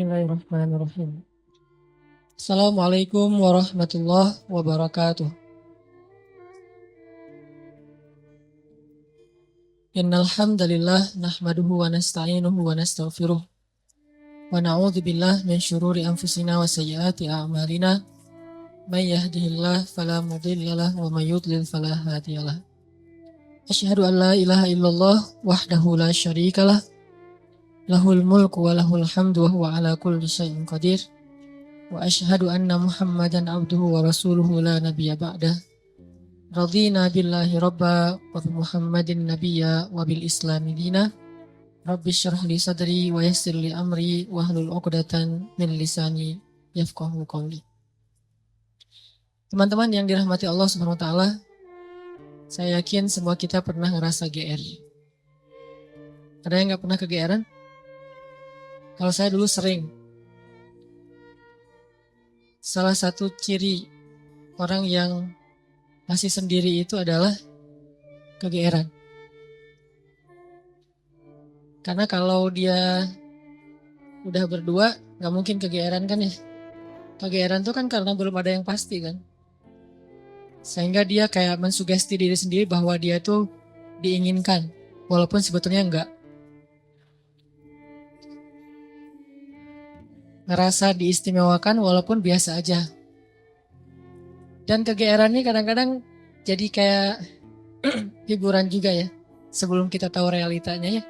Bismillahirrahmanirrahim. Assalamualaikum warahmatullahi wabarakatuh. Innal hamdalillah nahmaduhu wa nasta'inuhu wa nastaghfiruh wa na'udzu billahi min syururi anfusina wa sayyiati a'malina. May yahdihillahu fala mudilla lahu wa may yudlil fala hadiyalah. Asyhadu an la ilaha illallah wahdahu la syarikalah. Lahul mulku wa lahul hamdu wa huwa ala kulli syai'in qadir. Wa asyhadu anna Muhammadan abduhu wa rasuluhu la nabiyya ba'dah. Radina billahi rabba wa bi Muhammadin nabiyya wa bil islami dina. Rabbi syrah li sadri wa yassir li amri wa hlul 'uqdatan min lisani yafqahu qawli. Teman-teman yang dirahmati Allah Subhanahu wa taala, saya yakin semua kita pernah ngerasa GR. Ada yang nggak pernah kegeeran? Kalau saya dulu sering. Salah satu ciri orang yang masih sendiri itu adalah kegeeran. Karena kalau dia udah berdua, nggak mungkin kegeeran kan ya. Kegeeran tuh kan karena belum ada yang pasti kan. Sehingga dia kayak mensugesti diri sendiri bahwa dia tuh diinginkan, walaupun sebetulnya enggak. Ngerasa diistimewakan walaupun biasa aja. Dan kegeeran ini kadang-kadang jadi kayak hiburan juga ya, sebelum kita tahu realitanya ya.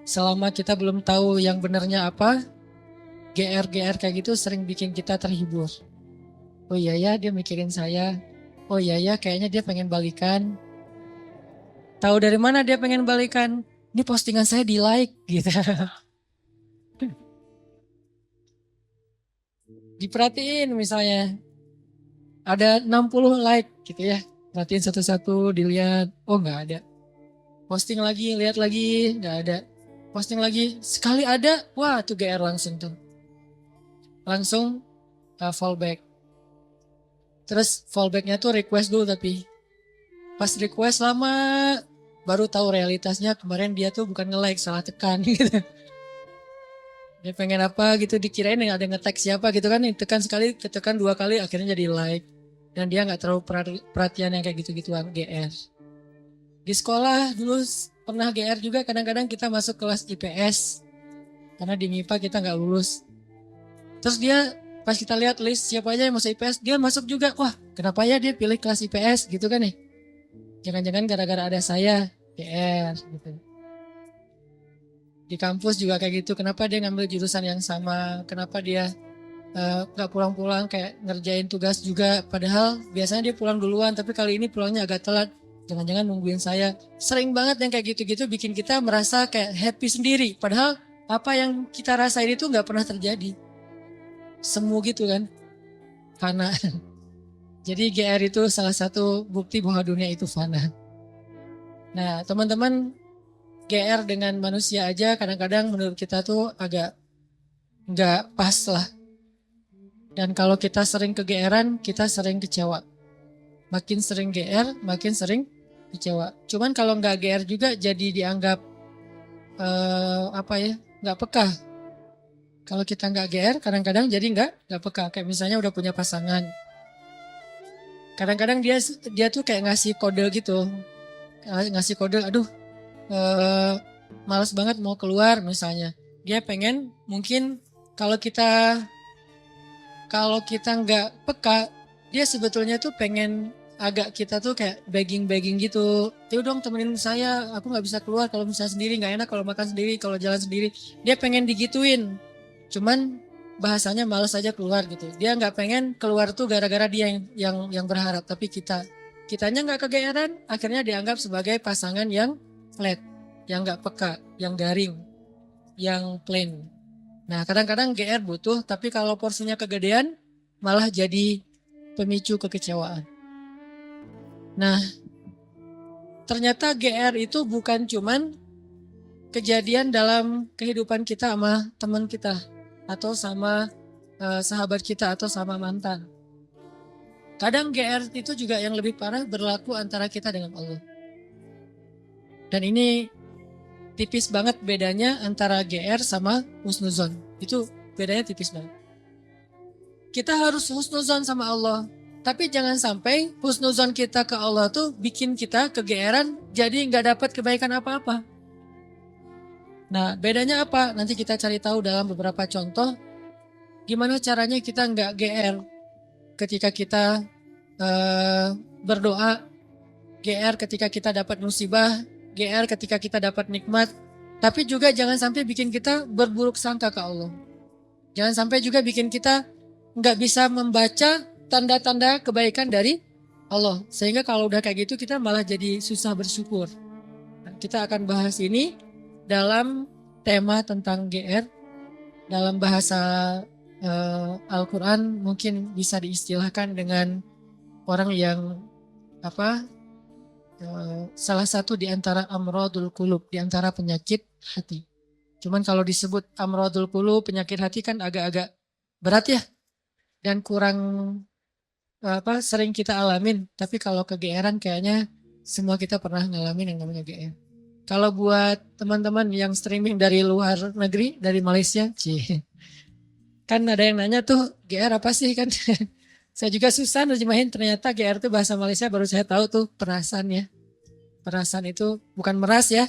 Selama kita belum tahu yang benarnya apa, GR-GR kayak gitu sering bikin kita terhibur. Oh iya ya, dia mikirin saya. Oh iya ya, kayaknya dia pengen balikan. Tahu dari mana dia pengen balikan? Ini postingan saya di like gitu. Diperhatiin misalnya, ada 60 like gitu ya. Perhatiin satu-satu, dilihat. Oh nggak ada. Posting lagi, lihat lagi, nggak ada. Posting lagi, sekali ada, wah tuh GR langsung tuh. Langsung fallback. Terus fallbacknya tuh request dulu tapi. Pas request lama, baru tahu realitasnya kemarin dia tuh bukan nge-like, salah tekan gitu. Dia pengen apa gitu, dikirain ada nge-tag siapa gitu kan, tekan sekali, tekan 2 kali akhirnya jadi like. Dan dia gak terlalu perhatian yang kayak gitu-gituan, GR. Di sekolah dulu pernah GR juga, kadang-kadang kita masuk kelas IPS. Karena di MIPA kita gak lulus. Terus dia pas kita lihat list siapa aja yang masuk IPS, dia masuk juga. Wah kenapa ya dia pilih kelas IPS gitu kan nih. Jangan-jangan gara-gara ada saya, GR gitu. Di kampus juga kayak gitu, kenapa dia ngambil jurusan yang sama, kenapa dia gak pulang-pulang kayak ngerjain tugas juga, padahal biasanya dia pulang duluan, tapi kali ini pulangnya agak telat, jangan-jangan nungguin saya. Sering banget yang kayak gitu-gitu bikin kita merasa kayak happy sendiri, padahal apa yang kita rasain itu gak pernah terjadi. Semu gitu kan, fana. Jadi GR itu salah satu bukti bahwa dunia itu fana. Nah teman-teman, GR dengan manusia aja kadang-kadang menurut kita tuh agak nggak pas lah. Dan kalau kita sering kegeeran, kita sering kecewa. Makin sering GR, makin sering kecewa. Cuman kalau nggak GR juga jadi dianggap nggak peka. Kalau kita nggak GR, kadang-kadang jadi nggak peka. Kayak misalnya udah punya pasangan. Kadang-kadang dia tuh kayak ngasih kode gitu, ngasih kode, aduh. Males banget mau keluar misalnya. Dia pengen mungkin kalau kita nggak peka, dia sebetulnya tuh pengen agak kita tuh kayak begging gitu. Tuh dong temenin saya, aku nggak bisa keluar kalau misalnya sendiri, nggak enak kalau makan sendiri, kalau jalan sendiri. Dia pengen digituin. Cuman bahasanya males aja keluar gitu. Dia nggak pengen keluar tuh gara-gara dia yang berharap, tapi kitanya nggak kegeeran, akhirnya dianggap sebagai pasangan yang flat, yang gak peka, yang garing, yang plain. Nah kadang-kadang GR butuh, tapi kalau porsinya kegedean malah jadi pemicu kekecewaan. Nah ternyata GR itu bukan cuman kejadian dalam kehidupan kita sama teman kita, atau sama sahabat kita, atau sama mantan. Kadang GR itu juga yang lebih parah berlaku antara kita dengan Allah. Dan ini tipis banget bedanya antara GR sama husnuzon. Itu bedanya tipis banget. Kita harus husnuzon sama Allah. Tapi jangan sampai husnuzon kita ke Allah tuh bikin kita kegeeran jadi nggak dapat kebaikan apa-apa. Nah, bedanya apa? Nanti kita cari tahu dalam beberapa contoh gimana caranya kita nggak GR ketika kita berdoa, GR ketika kita dapat musibah, GR ketika kita dapat nikmat. Tapi juga jangan sampai bikin kita berburuk sangka ke Allah. Jangan sampai juga bikin kita nggak bisa membaca tanda-tanda kebaikan dari Allah. Sehingga kalau udah kayak gitu kita malah jadi susah bersyukur. Nah, kita akan bahas ini dalam tema tentang GR dalam bahasa Al-Quran mungkin bisa diistilahkan dengan orang yang salah satu di antara amradul qulub, di antara penyakit hati. Cuman kalau disebut amradul qulub, penyakit hati kan agak-agak berat ya dan kurang sering kita alamin. Tapi kalau kegeeran kayaknya semua kita pernah ngalamin yang namanya GR. Kalau buat teman-teman yang streaming dari luar negeri, dari Malaysia, kan ada yang nanya tuh GR apa sih kan? Saya juga susah nerjemahin, ternyata GR itu bahasa Malaysia baru saya tahu tuh perasaan ya. Perasaan itu bukan meras ya,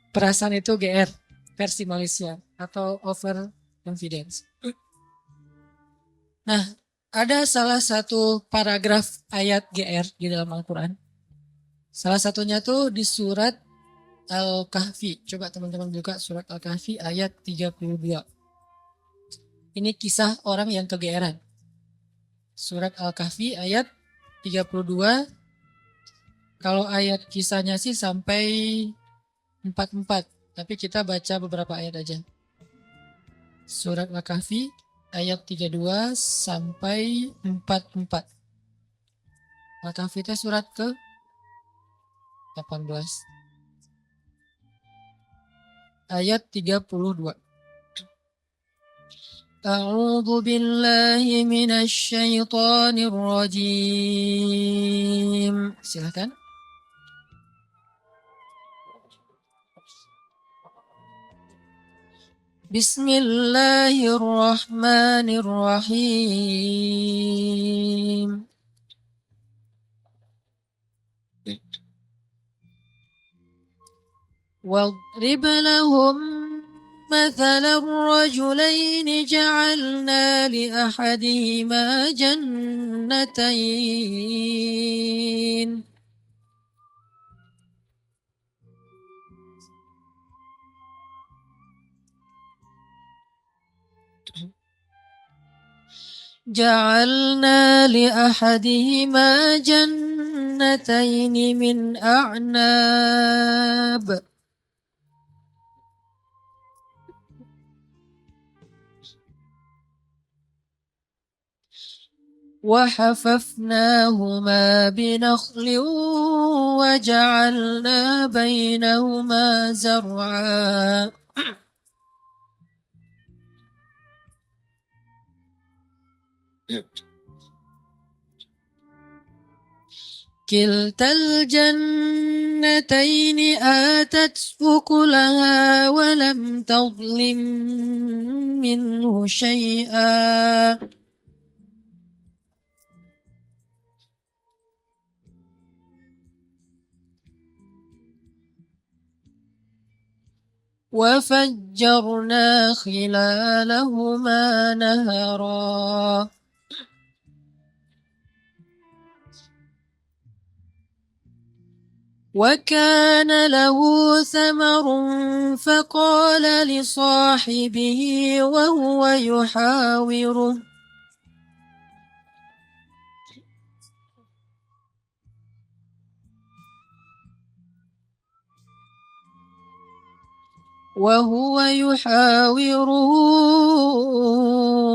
perasaan itu GR versi Malaysia atau over confidence. Nah, ada salah satu paragraf ayat GR di dalam Al-Quran. Salah satunya tuh di surat Al-Kahfi. Coba teman-teman buka surat Al-Kahfi ayat 32. Ini kisah orang yang kegeeran. Surat Al-Kahfi ayat 32. Kalau ayat kisahnya sih sampai 44. Tapi kita baca beberapa ayat aja. Surat Al-Kahfi ayat 32 sampai 44. Al-Kahfi itu surat ke 18. Ayat 32. A'udzu billahi minasy syaithanir rajim. Silakan. Bismillahirrahmanirrahim. واضرب لهم مثل الرجلين جعلنا لأحدهما جنتين من أعناب وحففناهما بنخل وجعلنا بينهما زرعا كلتا الجنتين آتت أكلها ولم تظلم منه شيئا وفجرنا خلالهما نهرا وكان له ثمر فقال لصاحبه وهو يحاوره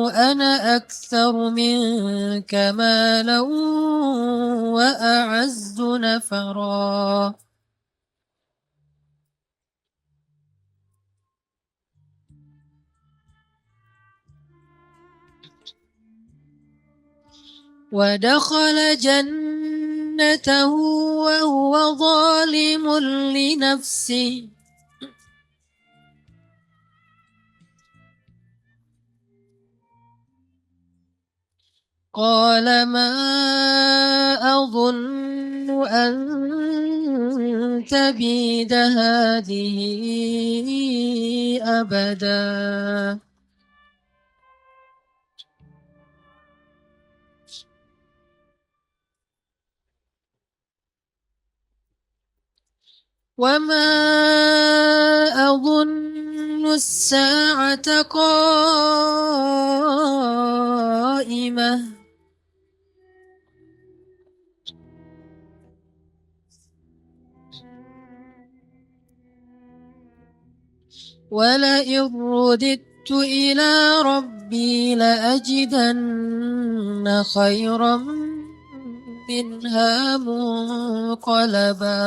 أنا أكثر منك مالا وأعز نفرا ودخل جنته وهو ظالم لنفسه قال ما أظن أن تبيد هذه أبدا. وما أظن الساعة قائمة ولئن رددت إلى ربي لأجدن خيرا منها منقلبا.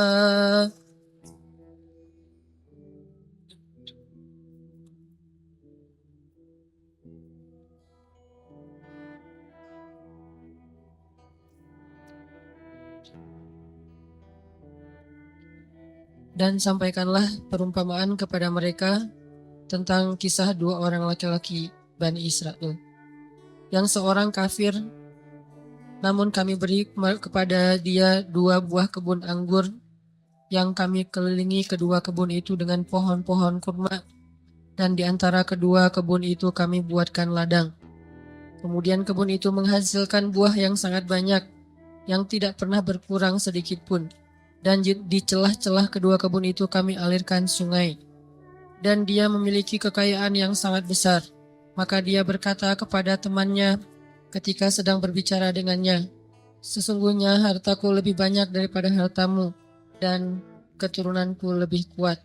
Dan sampaikanlah perumpamaan kepada mereka tentang kisah dua orang laki-laki Bani Israel. Yang seorang kafir, namun kami beri kepada dia dua buah kebun anggur yang kami kelilingi kedua kebun itu dengan pohon-pohon kurma. Dan di antara kedua kebun itu kami buatkan ladang. Kemudian kebun itu menghasilkan buah yang sangat banyak, yang tidak pernah berkurang sedikit pun. Dan di celah-celah kedua kebun itu kami alirkan sungai. Dan dia memiliki kekayaan yang sangat besar. Maka dia berkata kepada temannya ketika sedang berbicara dengannya, sesungguhnya hartaku lebih banyak daripada hartamu, dan keturunanku lebih kuat.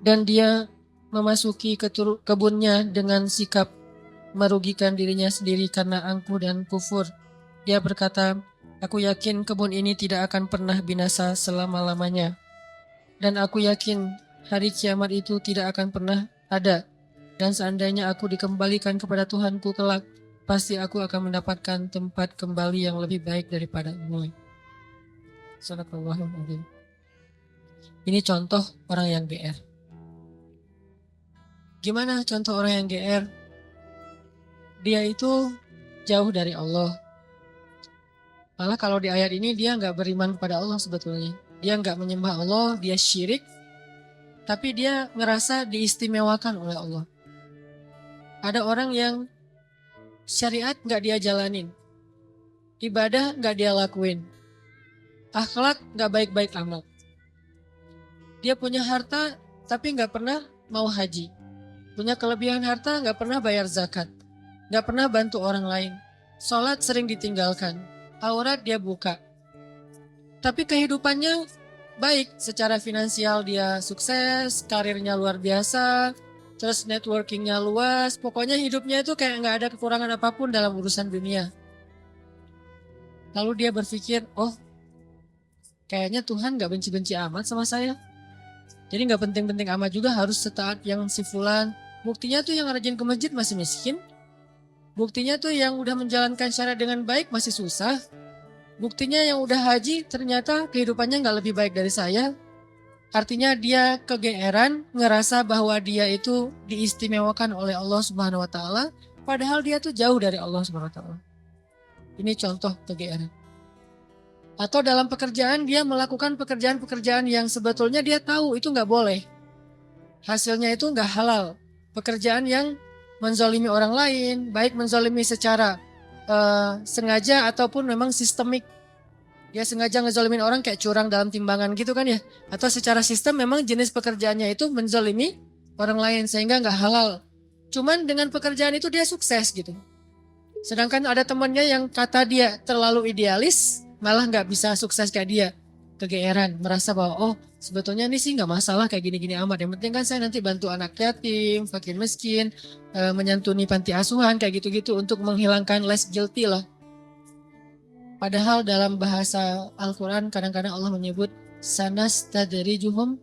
Dan dia memasuki kebunnya dengan sikap merugikan dirinya sendiri karena angkuh dan kufur. Dia berkata, aku yakin kebun ini tidak akan pernah binasa selama-lamanya. Dan aku yakin hari kiamat itu tidak akan pernah ada. Dan seandainya aku dikembalikan kepada Tuhanku kelak, pasti aku akan mendapatkan tempat kembali yang lebih baik daripada ini. Sadaqallahul adzim. Ini contoh orang yang GR. Gimana contoh orang yang GR? Dia itu jauh dari Allah. Malah kalau di ayat ini dia nggak beriman kepada Allah sebetulnya. Dia nggak menyembah Allah, dia syirik. Tapi dia ngerasa diistimewakan oleh Allah. Ada orang yang syariat nggak dia jalanin. Ibadah nggak dia lakuin. Akhlak nggak baik-baik amat. Dia punya harta tapi nggak pernah mau haji. Punya kelebihan harta nggak pernah bayar zakat. Nggak pernah bantu orang lain. Sholat sering ditinggalkan. Aurat dia buka. Tapi kehidupannya baik. Secara finansial dia sukses, karirnya luar biasa, terus networkingnya luas. Pokoknya hidupnya itu kayak nggak ada kekurangan apapun dalam urusan dunia. Lalu dia berpikir, oh kayaknya Tuhan nggak benci-benci amat sama saya. Jadi nggak penting-penting amat juga harus setaat yang si fulan. Buktinya tuh yang rajin ke masjid masih miskin. Buktinya tuh yang udah menjalankan syariat dengan baik masih susah. Buktinya yang udah haji ternyata kehidupannya nggak lebih baik dari saya. Artinya dia kegeeran, ngerasa bahwa dia itu diistimewakan oleh Allah Subhanahu wa taala, padahal dia tuh jauh dari Allah Subhanahu wa taala. Ini contoh kegeeran. Atau dalam pekerjaan dia melakukan pekerjaan-pekerjaan yang sebetulnya dia tahu itu nggak boleh. Hasilnya itu nggak halal. Pekerjaan yang menzalimi orang lain, baik menzalimi secara sengaja ataupun memang sistemik. Dia sengaja ngezalimin orang kayak curang dalam timbangan gitu kan ya. Atau secara sistem memang jenis pekerjaannya itu menzalimi orang lain sehingga nggak halal. Cuman dengan pekerjaan itu dia sukses gitu. Sedangkan ada temannya yang kata dia terlalu idealis, malah nggak bisa sukses kayak dia. Kegeeran, merasa bahwa oh sebetulnya ini sih nggak masalah kayak gini-gini amat. Yang penting kan saya nanti bantu anak yatim, fakir miskin, menyantuni panti asuhan kayak gitu-gitu untuk menghilangkan less guilty lah. Padahal dalam bahasa Al-Quran kadang-kadang Allah menyebut sanastadrijuhum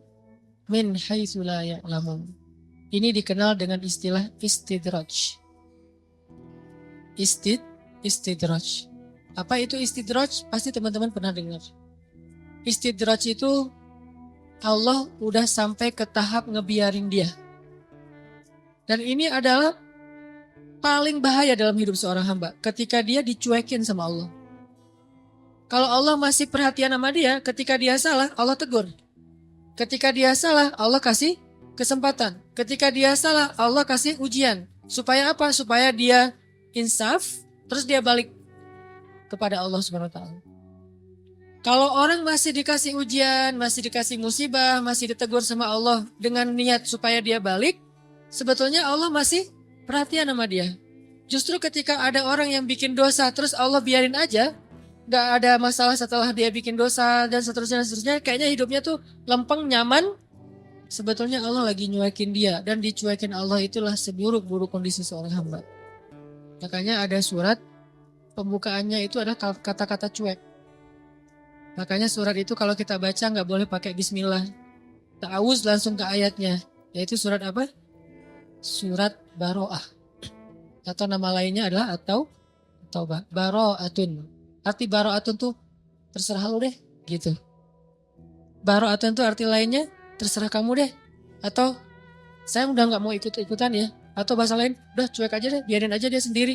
min haitsu la ya'lamun. Ini dikenal dengan istilah istidraj. Istidraj. Apa itu istidraj? Pasti teman-teman pernah dengar. Istidraj itu Allah udah sampai ke tahap ngebiarin dia. Dan ini adalah paling bahaya dalam hidup seorang hamba ketika dia dicuekin sama Allah. Kalau Allah masih perhatian sama dia, ketika dia salah, Allah tegur. Ketika dia salah, Allah kasih kesempatan. Ketika dia salah, Allah kasih ujian. Supaya apa? Supaya dia insaf, terus dia balik kepada Allah Subhanahu wa taala. Kalau orang masih dikasih ujian, masih dikasih musibah, masih ditegur sama Allah dengan niat supaya dia balik, sebetulnya Allah masih perhatian sama dia. Justru ketika ada orang yang bikin dosa, terus Allah biarin aja, gak ada masalah setelah dia bikin dosa dan seterusnya, kayaknya hidupnya tuh lempeng, nyaman. Sebetulnya Allah lagi nyuekin dia, dan dicuekin Allah itulah seburuk-buruk kondisi seorang hamba. Makanya ada surat pembukaannya itu adalah kata-kata cuek. Makanya surat itu kalau kita baca nggak boleh pakai bismillah. Ta'awuz langsung ke ayatnya. Yaitu surat apa? Surat Baro'ah. Atau nama lainnya adalah Taubah. Baro'atun. Arti Baro'atun tuh terserah lu deh gitu. Baro'atun tuh arti lainnya terserah kamu deh. Atau saya udah nggak mau ikut-ikutan ya. Atau bahasa lain udah cuek aja deh, biarin aja dia sendiri.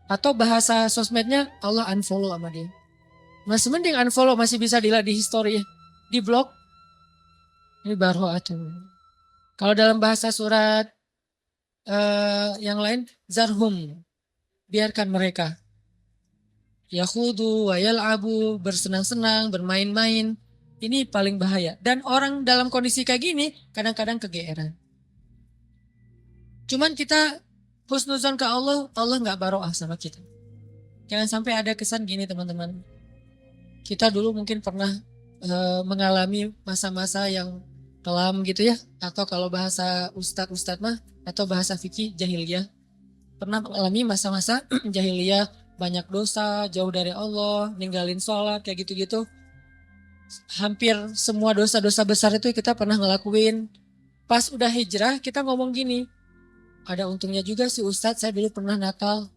Atau bahasa sosmednya Allah unfollow sama dia. Masih mending unfollow, masih bisa dilihat di history ya. Di blog. Ini Baro'atun. Kalau dalam bahasa surat yang lain, zarhum. Biarkan mereka. Yakhudu wa yal'abu, bersenang-senang, bermain-main. Ini paling bahaya. Dan orang dalam kondisi kayak gini kadang-kadang kegeeran. Cuman kita husnuzon ke Allah, Allah gak baro'ah sama kita. Jangan sampai ada kesan gini teman-teman. Kita dulu mungkin pernah mengalami masa-masa yang kelam gitu ya. Atau kalau bahasa ustadz mah, atau bahasa fikih jahiliyah. Pernah mengalami masa-masa jahiliyah, banyak dosa, jauh dari Allah, ninggalin sholat, kayak gitu-gitu. Hampir semua dosa-dosa besar itu kita pernah ngelakuin. Pas udah hijrah kita ngomong gini, ada untungnya juga sih ustadz, saya dulu pernah nakal.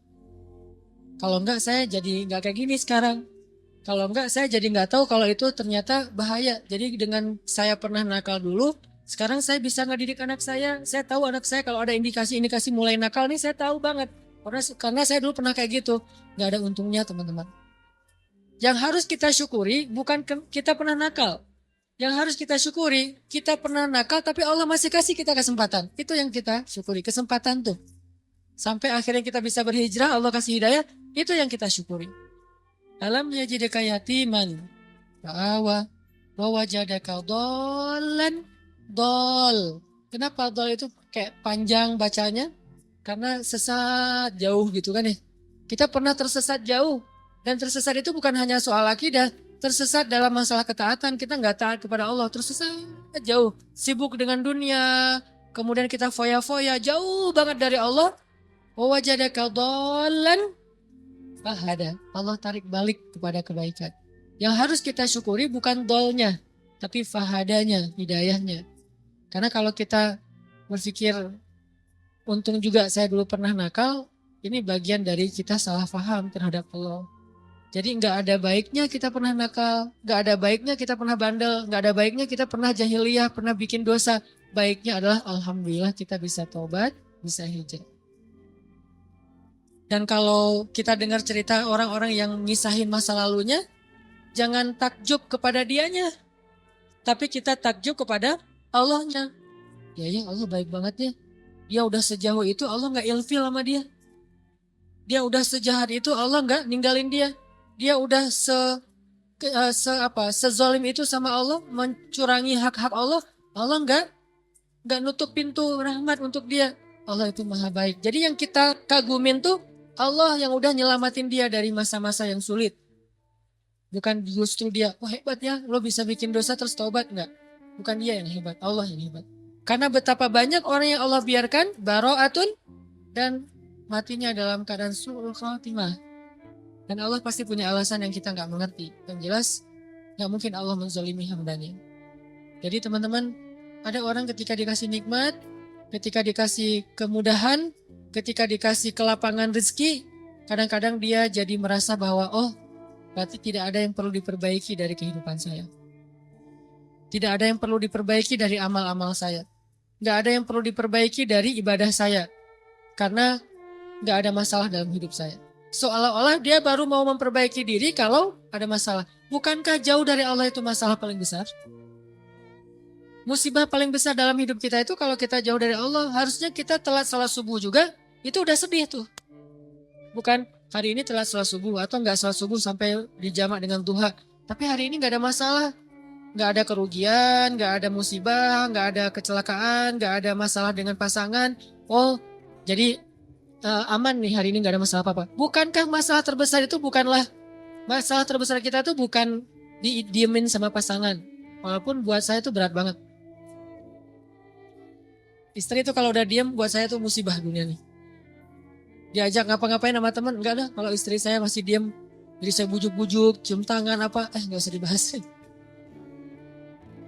Kalau enggak saya jadi enggak kayak gini sekarang. Kalau enggak saya jadi enggak tahu kalau itu ternyata bahaya. Jadi dengan saya pernah nakal dulu, sekarang saya bisa ngedidik anak saya. Saya tahu anak saya kalau ada indikasi-indikasi mulai nakal nih, saya tahu banget. Karena saya dulu pernah kayak gitu. Enggak ada untungnya teman-teman. Yang harus kita syukuri bukan kita pernah nakal. Yang harus kita syukuri, kita pernah nakal tapi Allah masih kasih kita kesempatan. Itu yang kita syukuri, kesempatan tuh. Sampai akhirnya kita bisa berhijrah, Allah kasih hidayah, itu yang kita syukuri. Alam yajidaka yatiman fa'awa wa wajadaka dhallan dol. Kenapa dol itu kayak panjang bacanya? Karena sesat jauh gitu kan ya. Kita pernah tersesat jauh. Dan tersesat itu bukan hanya soal akidah. Tersesat dalam masalah ketaatan. Kita nggak taat kepada Allah. Tersesat jauh. Sibuk dengan dunia. Kemudian kita foya-foya jauh banget dari Allah. Wa wajadaka dhallan fahada. Allah tarik balik kepada kebaikan. Yang harus kita syukuri bukan dolnya, tapi fahadanya, hidayahnya. Karena kalau kita berpikir, untung juga saya dulu pernah nakal, ini bagian dari kita salah paham terhadap Allah. Jadi nggak ada baiknya kita pernah nakal, nggak ada baiknya kita pernah bandel, nggak ada baiknya kita pernah jahiliyah, pernah bikin dosa. Baiknya adalah alhamdulillah kita bisa tobat, bisa hijrah. Dan kalau kita dengar cerita orang-orang yang ngisahin masa lalunya, jangan takjub kepada dianya. Tapi kita takjub kepada Allahnya. Ya Allah baik banget ya. Dia udah sejauh itu Allah gak ilfil sama dia. Dia udah sejahat itu Allah gak ninggalin dia. Dia udah sezolim itu sama Allah, mencurangi hak-hak Allah. Allah gak nutup pintu rahmat untuk dia. Allah itu maha baik. Jadi yang kita kagumin tuh Allah yang udah nyelamatin dia dari masa-masa yang sulit. Bukan justru dia, wah hebat ya, lo bisa bikin dosa terus taubat. Enggak. Bukan dia yang hebat, Allah yang hebat. Karena betapa banyak orang yang Allah biarkan, baro'atun, dan matinya dalam keadaan su'ul khatimah. Dan Allah pasti punya alasan yang kita gak mengerti. Yang jelas, gak mungkin Allah menzalimi hambanya. Jadi teman-teman, ada orang ketika dikasih nikmat, ketika dikasih kemudahan, ketika dikasih kelapangan rezeki, kadang-kadang dia jadi merasa bahwa berarti tidak ada yang perlu diperbaiki dari kehidupan saya. Tidak ada yang perlu diperbaiki dari amal-amal saya. Tidak ada yang perlu diperbaiki dari ibadah saya. Karena nggak ada masalah dalam hidup saya. Seolah-olah dia baru mau memperbaiki diri kalau ada masalah. Bukankah jauh dari Allah itu masalah paling besar? Musibah paling besar dalam hidup kita itu kalau kita jauh dari Allah. Harusnya kita telat salat subuh juga, itu udah sedih tuh. Bukan hari ini telat salat subuh atau nggak salat subuh sampai dijamak dengan duha. Tapi hari ini nggak ada masalah. Nggak ada kerugian, nggak ada musibah, nggak ada kecelakaan, nggak ada masalah dengan pasangan. Oh, jadi aman nih hari ini nggak ada masalah apa-apa. Bukankah masalah terbesar itu masalah terbesar kita itu bukan didiemin sama pasangan. Walaupun buat saya itu berat banget. Istri itu kalau udah diem buat saya itu musibah dunia nih. Diajak ngapa-ngapain sama teman, enggak dah. Kalau istri saya masih diem, jadi saya bujuk-bujuk, cium tangan apa, nggak usah dibahas.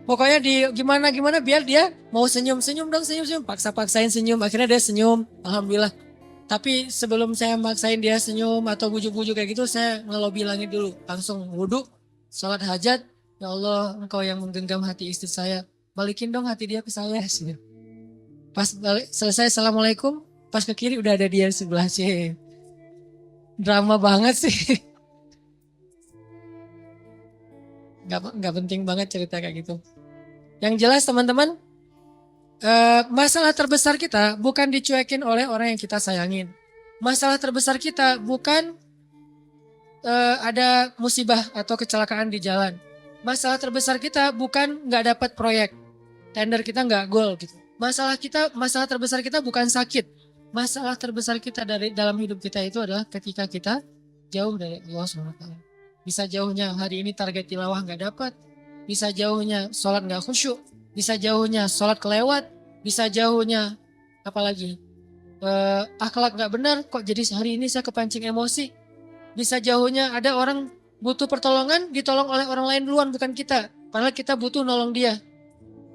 Pokoknya gimana biar dia mau senyum dong, senyum, paksa-paksain senyum, akhirnya dia senyum, alhamdulillah. Tapi sebelum saya maksain dia senyum atau bujuk-bujuk kayak gitu, saya ngelobi langit dulu, langsung wudhu, sholat hajat, ya Allah engkau yang menggenggam hati istri saya, balikin dong hati dia ke saya. Pas balik, selesai assalamualaikum, pas ke kiri udah ada dia sebelah sih. Drama banget sih. Gak penting banget cerita kayak gitu. Yang jelas teman-teman, masalah terbesar kita bukan dicuekin oleh orang yang kita sayangin. Masalah terbesar kita bukan ada musibah atau kecelakaan di jalan. Masalah terbesar kita bukan nggak dapat proyek, tender kita nggak goal gitu. Masalah terbesar kita bukan sakit. Masalah terbesar kita dalam hidup kita itu adalah ketika kita jauh dari Allah SWT. Bisa jauhnya hari ini target tilawah nggak dapat, bisa jauhnya sholat nggak khusyuk, bisa jauhnya sholat kelewat, bisa jauhnya apalagi akhlak nggak benar, kok jadi hari ini saya kepancing emosi. Bisa jauhnya ada orang butuh pertolongan, ditolong oleh orang lain duluan, bukan kita. Padahal kita butuh nolong dia.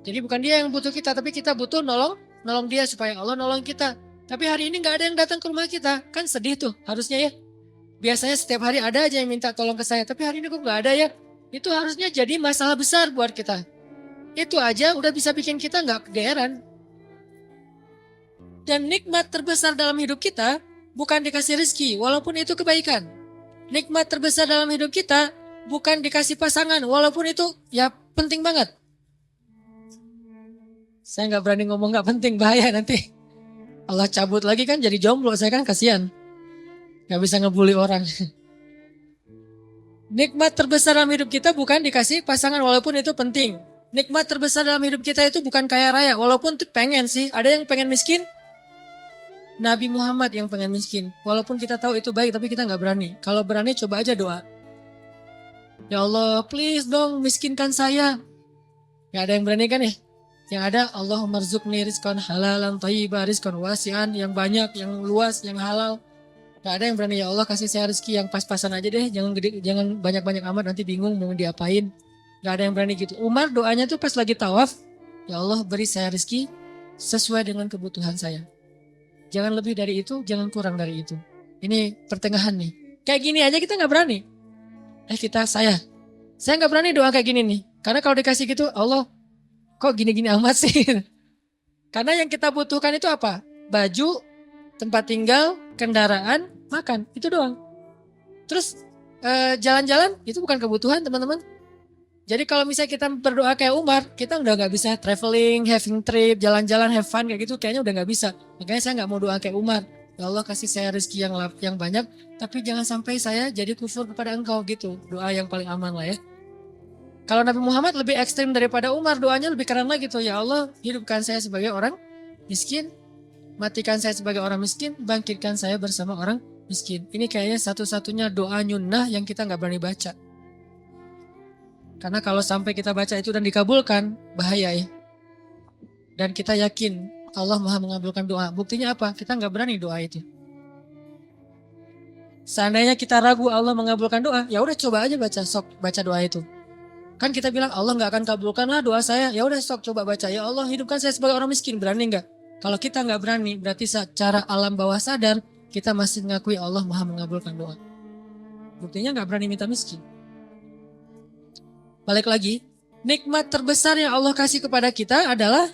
Jadi bukan dia yang butuh kita, tapi kita butuh nolong dia supaya Allah nolong kita. Tapi hari ini nggak ada yang datang ke rumah kita, kan sedih tuh harusnya ya. Biasanya setiap hari ada aja yang minta tolong ke saya, tapi hari ini kok nggak ada ya. Itu harusnya jadi masalah besar buat kita. Itu aja udah bisa bikin kita nggak kegeeran. Dan nikmat terbesar dalam hidup kita bukan dikasih rezeki, walaupun itu kebaikan. Nikmat terbesar dalam hidup kita bukan dikasih pasangan, walaupun itu ya penting banget. Saya nggak berani ngomong nggak penting, bahaya nanti. Allah cabut lagi kan jadi jomblo, saya kan kasihan. Nggak bisa ngebully orang. Nikmat terbesar dalam hidup kita bukan dikasih pasangan, walaupun itu penting. Nikmat terbesar dalam hidup kita itu bukan kaya raya, walaupun itu pengen sih. Ada yang pengen miskin? Nabi Muhammad yang pengen miskin. Walaupun kita tahu itu baik, tapi kita nggak berani. Kalau berani coba aja doa. Ya Allah, please dong miskinkan saya. Gak ada yang berani kan ya? Yang ada Allahumma rzuqni rizqan halalan thayyiban rizqan wasi'an, yang banyak, yang luas, yang halal. Gak ada yang berani, ya Allah kasih saya rezeki yang pas-pasan aja deh, jangan banyak-banyak amat nanti bingung mau diapain. Gak ada yang berani gitu. Umar doanya tuh pas lagi tawaf, ya Allah beri saya rezeki sesuai dengan kebutuhan saya. Jangan lebih dari itu, jangan kurang dari itu. Ini pertengahan nih. Kayak gini aja kita gak berani. Saya gak berani doa kayak gini nih. Karena kalau dikasih gitu, Allah kok gini-gini amat sih. Karena yang kita butuhkan itu apa? Baju, tempat tinggal, kendaraan, makan. Itu doang. Terus jalan-jalan itu bukan kebutuhan teman-teman. Jadi kalau misalnya kita berdoa kayak Umar, kita udah gak bisa traveling, having trip, jalan-jalan, have fun kayak gitu. Kayaknya udah gak bisa. Makanya saya gak mau doa kayak Umar. Ya Allah kasih saya rezeki yang banyak, tapi jangan sampai saya jadi kufur kepada engkau gitu. Doa yang paling aman lah ya. Kalau Nabi Muhammad lebih ekstrim daripada Umar, doanya lebih keren lagi tuh. Ya Allah, hidupkan saya sebagai orang miskin, matikan saya sebagai orang miskin, bangkitkan saya bersama orang miskin. Ini kayaknya satu-satunya doa nyunnah yang kita nggak berani baca. Karena kalau sampai kita baca itu dan dikabulkan, bahaya ya. Dan kita yakin Allah Maha mengabulkan doa. Buktinya apa? Kita nggak berani doa itu. Seandainya kita ragu Allah mengabulkan doa, ya udah coba aja baca doa itu. Kan kita bilang Allah nggak akan kabulkan lah doa saya. Ya udah coba baca. Ya Allah hidupkan saya sebagai orang miskin. Berani nggak? Kalau kita nggak berani, berarti secara alam bawah sadar kita masih mengakui Allah Maha mengabulkan doa. Buktinya nggak berani minta miskin. Balik lagi, nikmat terbesar yang Allah kasih kepada kita adalah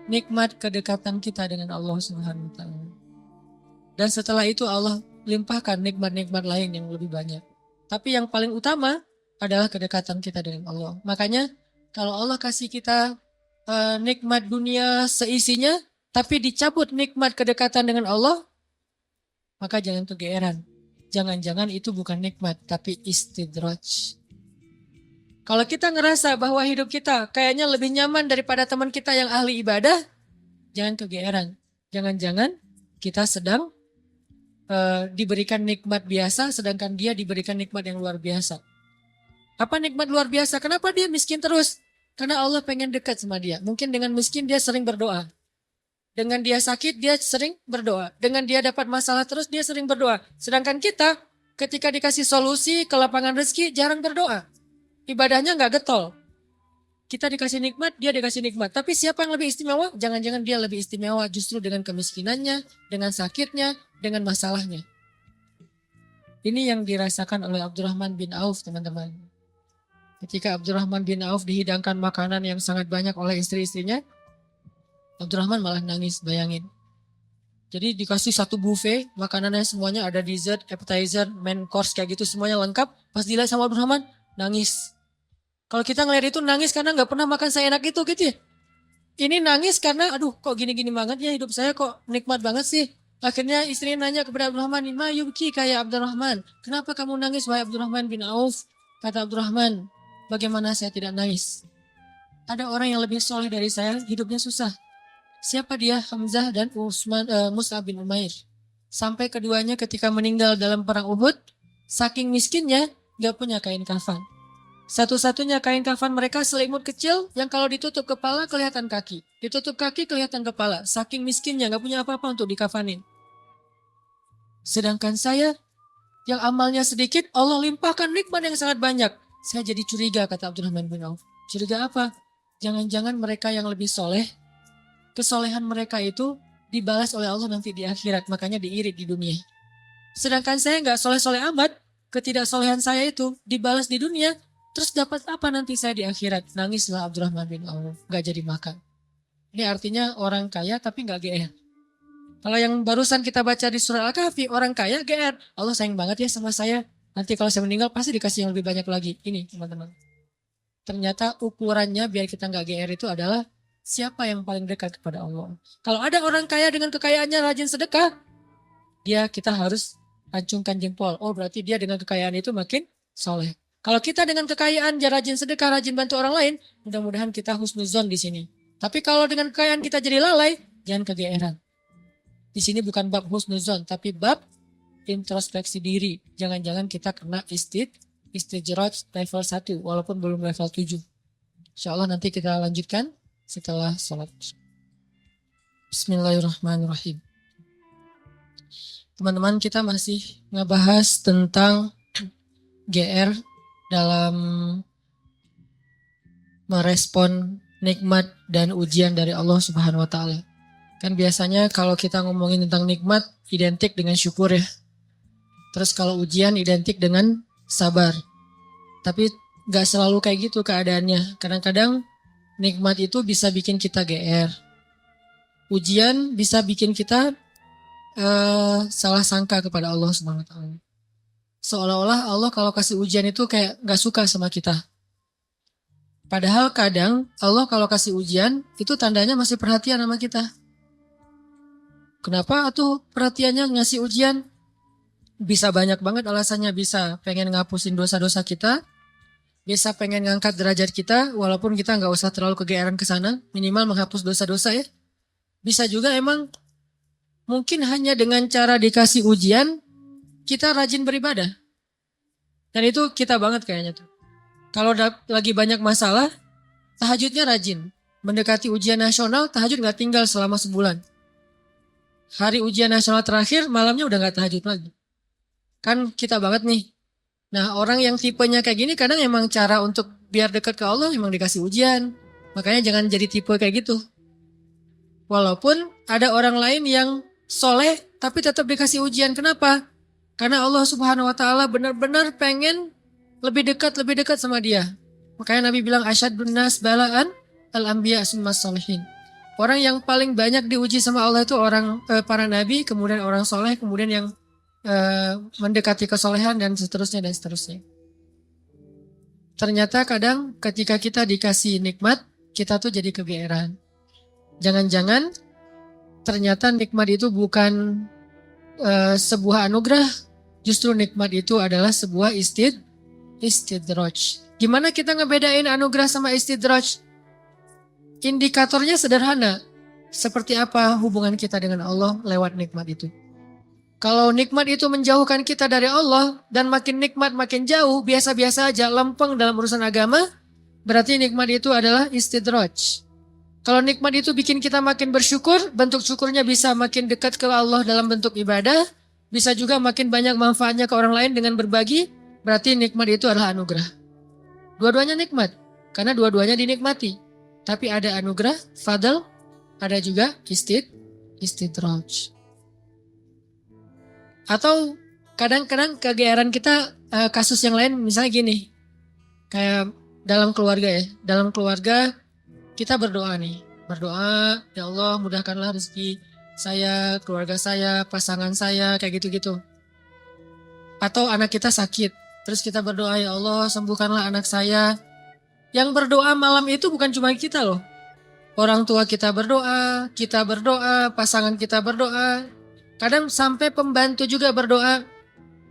nikmat kedekatan kita dengan Allah Subhanahu wa taala. Dan setelah itu Allah limpahkan nikmat-nikmat lain yang lebih banyak. Tapi yang paling utama adalah kedekatan kita dengan Allah. Makanya kalau Allah kasih kita nikmat dunia seisinya, tapi dicabut nikmat kedekatan dengan Allah, maka jangan kegeeran. Jangan-jangan itu bukan nikmat, tapi istidraj. Kalau kita ngerasa bahwa hidup kita kayaknya lebih nyaman daripada teman kita yang ahli ibadah, jangan kegeeran. Jangan-jangan kita sedang diberikan nikmat biasa, sedangkan dia diberikan nikmat yang luar biasa. Apa nikmat luar biasa? Kenapa dia miskin terus? Karena Allah pengen dekat sama dia. Mungkin dengan miskin dia sering berdoa. Dengan dia sakit dia sering berdoa. Dengan dia dapat masalah terus dia sering berdoa. Sedangkan kita ketika dikasih solusi ke lapangan rezeki jarang berdoa. Ibadahnya nggak getol. Kita dikasih nikmat, dia dikasih nikmat. Tapi siapa yang lebih istimewa? Jangan-jangan dia lebih istimewa justru dengan kemiskinannya, dengan sakitnya, dengan masalahnya. Ini yang dirasakan oleh Abdurrahman bin Auf, teman-teman. Ketika Abdurrahman bin Auf dihidangkan makanan yang sangat banyak oleh istri-istrinya, Abdurrahman malah nangis, bayangin. Jadi dikasih satu buffet, makanannya semuanya ada dessert, appetizer, main course kayak gitu semuanya lengkap. Pas dilihat sama Abdurrahman, nangis. Kalau kita ngeliat itu nangis karena gak pernah makan seenak itu gitu ya. Ini nangis karena aduh kok gini-gini banget ya hidup saya kok nikmat banget sih. Akhirnya istrinya nanya kepada Abdurrahman, "Ma yubki kayak Abdurrahman. Kenapa kamu nangis wahai Abdurrahman bin Auf?" Kata Abdurrahman, "Bagaimana saya tidak nangis? Ada orang yang lebih soleh dari saya, hidupnya susah. Siapa dia? Hamzah dan Mus'ab bin Umair. Sampai keduanya ketika meninggal dalam perang Uhud, saking miskinnya gak punya kain kafan. Satu-satunya kain kafan mereka selimut kecil yang kalau ditutup kepala kelihatan kaki. Ditutup kaki kelihatan kepala. Saking miskinnya gak punya apa-apa untuk dikafanin. Sedangkan saya yang amalnya sedikit Allah limpahkan nikmat yang sangat banyak. Saya jadi curiga," kata Abdurrahman bin Auf. "Curiga apa? Jangan-jangan mereka yang lebih soleh, kesolehan mereka itu dibalas oleh Allah nanti di akhirat. Makanya diirit di dunia. Sedangkan saya gak soleh-soleh amat. Ketidaksolehan saya itu dibalas di dunia. Terus dapat apa nanti saya di akhirat?" Nangislah Abdurrahman bin Auf. Gak jadi makan. Ini artinya orang kaya tapi gak GR. Kalau yang barusan kita baca di surah Al-Kahfi, orang kaya GR. Allah sayang banget ya sama saya. Nanti kalau saya meninggal pasti dikasih yang lebih banyak lagi. Ini teman-teman. Ternyata ukurannya biar kita gak GR itu adalah siapa yang paling dekat kepada Allah. Kalau ada orang kaya dengan kekayaannya rajin sedekah, kita harus acungkan jempol. Oh berarti dia dengan kekayaan itu makin soleh. Kalau kita dengan kekayaan, rajin sedekah, rajin bantu orang lain, mudah-mudahan kita husnuzon di sini. Tapi kalau dengan kekayaan kita jadi lalai, jangan kegeeran. Di sini bukan bab husnuzon, tapi bab introspeksi diri. Jangan-jangan kita kena istijraj level 1, walaupun belum level 7. InsyaAllah nanti kita lanjutkan setelah sholat. Bismillahirrahmanirrahim. Teman-teman, kita masih ngebahas tentang GR dalam merespon nikmat dan ujian dari Allah Subhanahu wa taala. Kan biasanya kalau kita ngomongin tentang nikmat identik dengan syukur ya. Terus kalau ujian identik dengan sabar. Tapi gak selalu kayak gitu keadaannya. Kadang-kadang nikmat itu bisa bikin kita GR. Ujian bisa bikin kita salah sangka kepada Allah Subhanahu wa taala. Seolah-olah Allah kalau kasih ujian itu kayak gak suka sama kita. Padahal kadang Allah kalau kasih ujian itu tandanya masih perhatian sama kita. Kenapa tuh perhatiannya ngasih ujian? Bisa banyak banget alasannya. Bisa pengen ngapusin dosa-dosa kita. Bisa pengen ngangkat derajat kita walaupun kita gak usah terlalu kegeeran ke sana. Minimal menghapus dosa-dosa ya. Bisa juga emang mungkin hanya dengan cara dikasih ujian kita rajin beribadah. Dan itu kita banget kayaknya tuh. Kalau lagi banyak masalah, tahajudnya rajin. Mendekati ujian nasional, tahajud gak tinggal selama sebulan. Hari ujian nasional terakhir, malamnya udah gak tahajud lagi. Kan kita banget nih. Nah orang yang tipenya kayak gini kadang emang cara untuk biar dekat ke Allah emang dikasih ujian. Makanya jangan jadi tipe kayak gitu. Walaupun ada orang lain yang soleh tapi tetap dikasih ujian. Kenapa? Karena Allah Subhanahu wa taala benar-benar pengen lebih dekat sama dia. Makanya Nabi bilang asyadun nas balaan al-anbiya summas sholihin. Orang yang paling banyak diuji sama Allah itu para nabi, kemudian orang soleh, kemudian yang mendekati kesolehan dan seterusnya dan seterusnya. Ternyata kadang ketika kita dikasih nikmat, kita tuh jadi kegeeran. Jangan-jangan ternyata nikmat itu bukan sebuah anugerah, justru nikmat itu adalah sebuah istidraj. Gimana kita ngebedain anugerah sama istidraj? Indikatornya sederhana. Seperti apa hubungan kita dengan Allah lewat nikmat itu. Kalau nikmat itu menjauhkan kita dari Allah dan makin nikmat makin jauh, biasa-biasa aja, lempeng dalam urusan agama, berarti nikmat itu adalah istidraj. Kalau nikmat itu bikin kita makin bersyukur, bentuk syukurnya bisa makin dekat ke Allah dalam bentuk ibadah, bisa juga makin banyak manfaatnya ke orang lain dengan berbagi, berarti nikmat itu adalah anugerah. Dua-duanya nikmat, karena dua-duanya dinikmati. Tapi ada anugerah, fadl, ada juga istidraj. Atau kadang-kadang kegeeran kita kasus yang lain, misalnya gini, kayak dalam keluarga ya, dalam keluarga kita berdoa nih, berdoa, ya Allah mudahkanlah rezeki saya, keluarga saya, pasangan saya, kayak gitu-gitu. Atau anak kita sakit, terus kita berdoa, ya Allah sembuhkanlah anak saya. Yang berdoa malam itu bukan cuma kita loh. Orang tua kita berdoa, pasangan kita berdoa. Kadang sampai pembantu juga berdoa.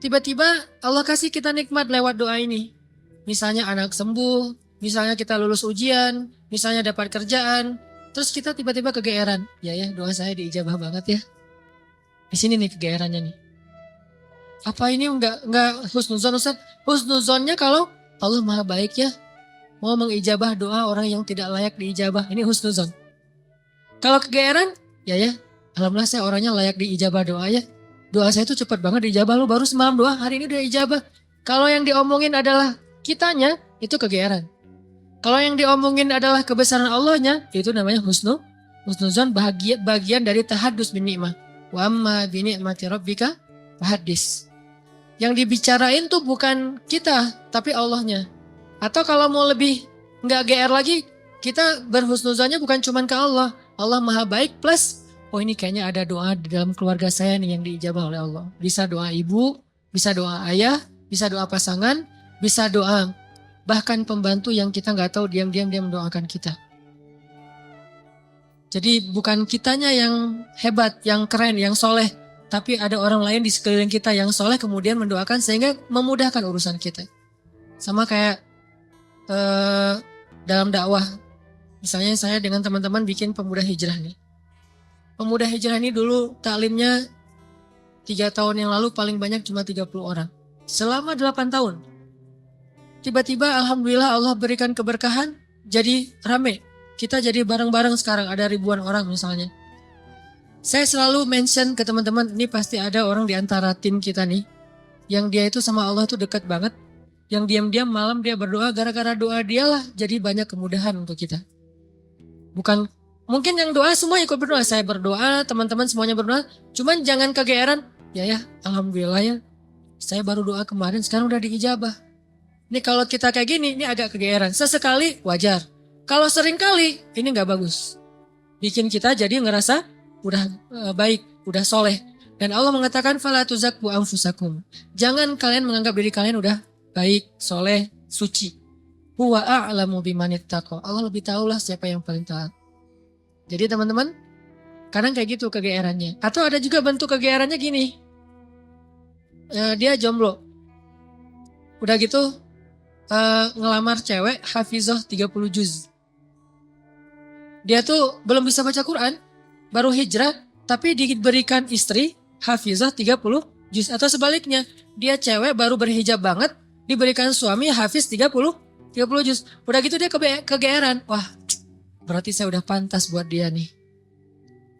Tiba-tiba Allah kasih kita nikmat lewat doa ini. Misalnya anak sembuh, misalnya kita lulus ujian, misalnya dapat kerjaan. Terus kita tiba-tiba kegeeran. Ya doa saya diijabah banget ya. Di sini nih kegeerannya nih. Apa ini enggak husnuzon Ustaz? Husnuzonnya kalau Allah maha baik ya. Mau mengijabah doa orang yang tidak layak diijabah. Ini husnuzon. Kalau kegeeran, ya alhamdulillah saya orangnya layak diijabah doa ya. Doa saya itu cepat banget diijabah. Lu baru semalam doa, hari ini udah ijabah. Kalau yang diomongin adalah kitanya, itu kegeeran. Kalau yang diomongin adalah kebesaran Allahnya, itu namanya husnuzon, bagian dari tahadus bin ni'mah. Wa amma bi ni'mati rabbika fahaddis. Yang dibicarain tuh bukan kita, tapi Allahnya. Atau kalau mau lebih nggak GR lagi, kita berhusnuzonnya bukan cuma ke Allah. Allah maha baik plus, oh ini kayaknya ada doa di dalam keluarga saya nih yang diijabah oleh Allah. Bisa doa ibu, bisa doa ayah, bisa doa pasangan, bisa doa bahkan pembantu yang kita nggak tahu diam-diam dia mendoakan kita. Jadi bukan kitanya yang hebat, yang keren, yang soleh. Tapi ada orang lain di sekeliling kita yang soleh kemudian mendoakan sehingga memudahkan urusan kita. Sama kayak dalam dakwah, misalnya saya dengan teman-teman bikin pemuda hijrah nih. Pemuda hijrah ini dulu taklimnya 3 tahun yang lalu paling banyak cuma 30 orang. Selama 8 tahun. Tiba-tiba alhamdulillah Allah berikan keberkahan, jadi rame. Kita jadi bareng-bareng sekarang, ada ribuan orang misalnya. Saya selalu mention ke teman-teman, ini pasti ada orang di antara tim kita nih, yang dia itu sama Allah tuh dekat banget. Yang diam-diam malam dia berdoa, gara-gara doa dialah jadi banyak kemudahan untuk kita. Bukan, mungkin yang doa semua ikut berdoa. Saya berdoa, teman-teman semuanya berdoa. Cuman jangan kegeeran. Ya alhamdulillah ya. Saya baru doa kemarin, sekarang udah diijabah. Ini kalau kita kayak gini, ini agak kegeeran. Sesekali wajar. Kalau sering kali, ini gak bagus. Bikin kita jadi ngerasa udah baik, udah soleh. Dan Allah mengatakan, fala tuzakku anfusakum. Jangan kalian menganggap diri kalian udah baik, soleh, suci. Huwa a'lamu bimanittaqo. Allah lebih tahulah siapa yang paling taat. Jadi teman-teman, kadang kayak gitu kegeerannya. Atau ada juga bentuk kegeerannya gini. Dia jomblo. Udah gitu ngelamar cewek hafizah 30 juz. Dia tuh belum bisa baca Quran, baru hijrah, tapi diberikan istri hafizah 30 juz. Atau sebaliknya, dia cewek baru berhijab banget, diberikan suami hafiz 30 juz. Udah gitu dia kegeeran. Wah, berarti saya udah pantas buat dia nih.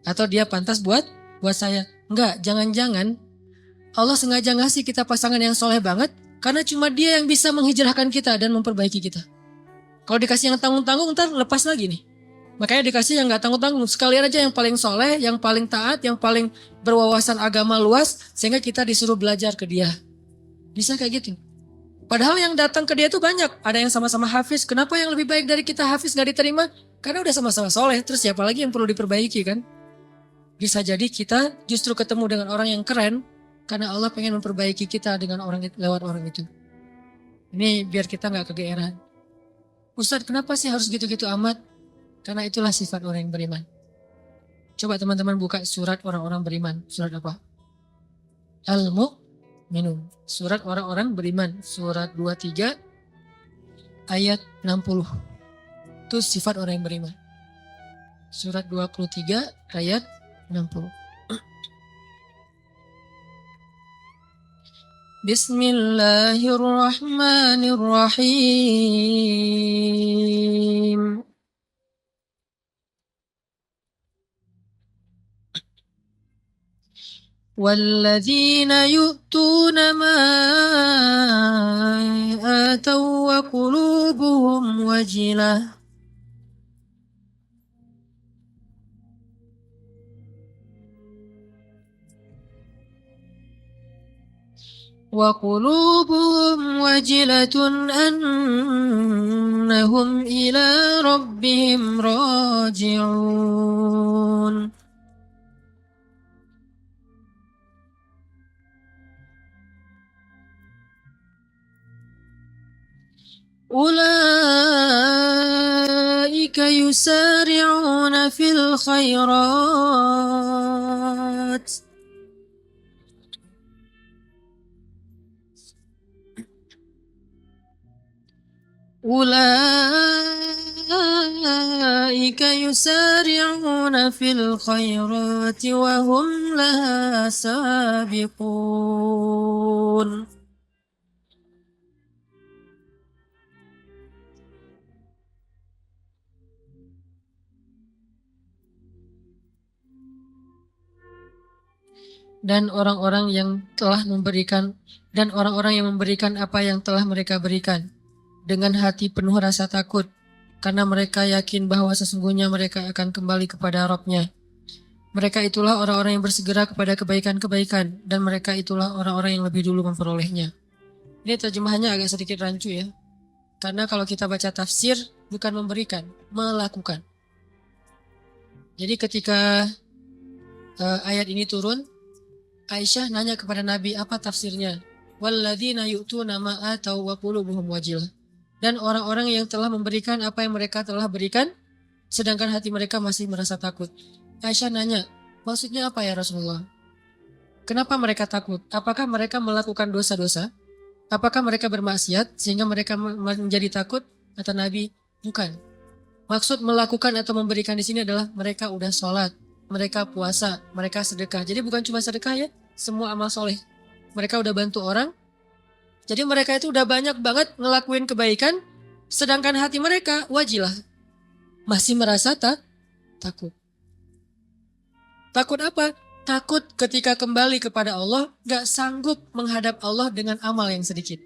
Atau dia pantas buat saya. Enggak, jangan-jangan Allah sengaja ngasih kita pasangan yang soleh banget, karena cuma dia yang bisa menghijrahkan kita dan memperbaiki kita. Kalau dikasih yang tanggung-tanggung, ntar lepas lagi nih. Makanya dikasih yang gak tanggung-tanggung. Sekalian aja yang paling soleh, yang paling taat, yang paling berwawasan agama luas, sehingga kita disuruh belajar ke dia. Bisa kayak gitu. Padahal yang datang ke dia itu banyak. Ada yang sama-sama hafiz. Kenapa yang lebih baik dari kita hafiz gak diterima? Karena udah sama-sama soleh. Terus siapa lagi yang perlu diperbaiki kan? Bisa jadi kita justru ketemu dengan orang yang keren. Karena Allah pengen memperbaiki kita dengan orang lewat orang itu. Ini biar kita gak kegeeran. Ustadz, kenapa sih harus gitu-gitu amat? Karena itulah sifat orang yang beriman. Coba teman-teman buka surat orang-orang beriman. Surat apa? Al-Mu'minun. Surat orang-orang beriman. Surat 23 ayat 60. Itu sifat orang yang beriman. Surat 23 ayat 60. Bismillahirrahmanirrahim. والذين يؤتون ما آتوا وقلوبهم وجلة أنهم إلى ربهم راجعون. أولئك يسارعون في الخيرات وهم لها سابقون. Dan orang-orang yang telah memberikan apa yang telah mereka berikan dengan hati penuh rasa takut, karena mereka yakin bahwa sesungguhnya mereka akan kembali kepada Rabb-nya. Mereka itulah orang-orang yang bersegera kepada kebaikan-kebaikan, dan mereka itulah orang-orang yang lebih dulu memperolehnya. Ini terjemahannya agak sedikit rancu ya, karena kalau kita baca tafsir bukan memberikan, melakukan. Jadi ketika ayat ini turun, Aisyah nanya kepada Nabi apa tafsirnya. Walladzina yu'tuna ma atau wa qulubuhum wajilah. Dan orang-orang yang telah memberikan apa yang mereka telah berikan, sedangkan hati mereka masih merasa takut. Aisyah nanya, maksudnya apa ya Rasulullah? Kenapa mereka takut? Apakah mereka melakukan dosa-dosa? Apakah mereka bermaksiat sehingga mereka menjadi takut? Kata Nabi, bukan. Maksud melakukan atau memberikan di sini adalah mereka udah sholat, mereka puasa, mereka sedekah. Jadi bukan cuma sedekah ya, semua amal soleh. Mereka udah bantu orang. Jadi mereka itu udah banyak banget ngelakuin kebaikan, sedangkan hati mereka wajilah, masih merasa takut. Takut apa? Takut ketika kembali kepada Allah, gak sanggup menghadap Allah dengan amal yang sedikit.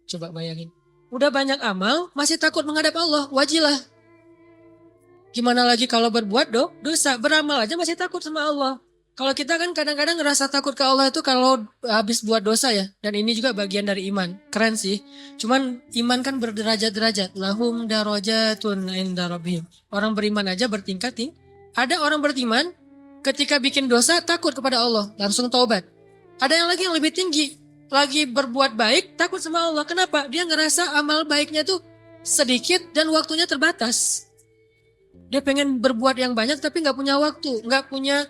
Coba bayangin. Udah banyak amal, masih takut menghadap Allah, wajilah. Gimana lagi kalau berbuat dosa, beramal aja masih takut sama Allah. Kalau kita kan kadang-kadang ngerasa takut ke Allah itu kalau habis buat dosa ya. Dan ini juga bagian dari iman. Keren sih. Cuman iman kan berderajat-derajat. Lahum darajatun inda rabbihim. Orang beriman aja bertingkat nih. Ada orang beriman ketika bikin dosa takut kepada Allah. Langsung taubat. Ada yang lagi yang lebih tinggi. Lagi berbuat baik takut sama Allah. Kenapa? Dia ngerasa amal baiknya tuh sedikit dan waktunya terbatas. Dia pengen berbuat yang banyak tapi gak punya waktu. Gak punya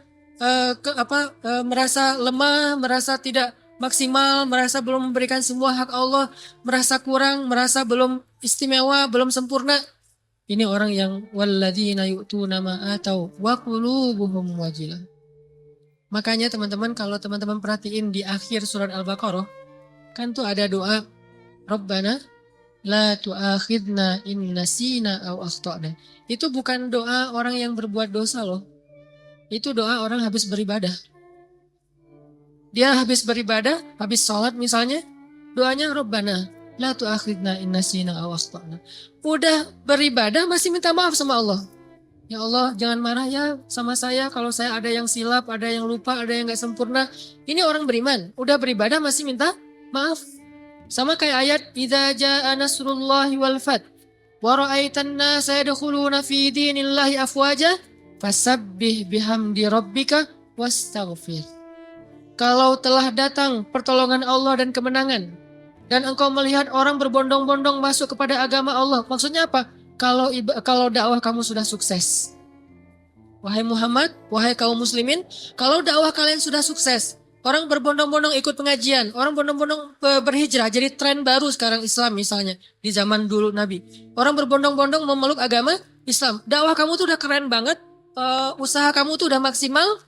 merasa lemah, merasa tidak maksimal, merasa belum memberikan semua hak Allah, merasa kurang, merasa belum istimewa, belum sempurna. Ini orang yang walladzina yu'tuna ma atau wa qulubuhum wajilah. Makanya teman-teman kalau teman-teman perhatiin di akhir surat Al-Baqarah kan tuh ada doa Rabbana la tu'akhidna in nasina aw akhtana. Itu bukan doa orang yang berbuat dosa loh. Itu doa orang habis beribadah. Dia habis beribadah, habis sholat misalnya, doanya Rabbana la tu'akhidna in nasina aw akhtana. Udah beribadah masih minta maaf sama Allah. Ya Allah jangan marah ya sama saya kalau saya ada yang silap, ada yang lupa, ada yang gak sempurna. Ini orang beriman, udah beribadah masih minta maaf. Sama kayak ayat idza jaa nasrullahi wal fath wa ra'aitan nasa yadkhuluna fi dinillahi afwaja fasabbih bihamdi rabbika wastaghfir. Kalau telah datang pertolongan Allah dan kemenangan dan engkau melihat orang berbondong-bondong masuk kepada agama Allah, maksudnya apa? Kalau dakwah kamu sudah sukses. Wahai Muhammad, wahai kaum muslimin, kalau dakwah kalian sudah sukses, orang berbondong-bondong ikut pengajian, orang berbondong-bondong berhijrah, jadi tren baru sekarang Islam misalnya, di zaman dulu Nabi. Orang berbondong-bondong memeluk agama Islam. Dakwah kamu tuh udah keren banget, usaha kamu tuh udah maksimal.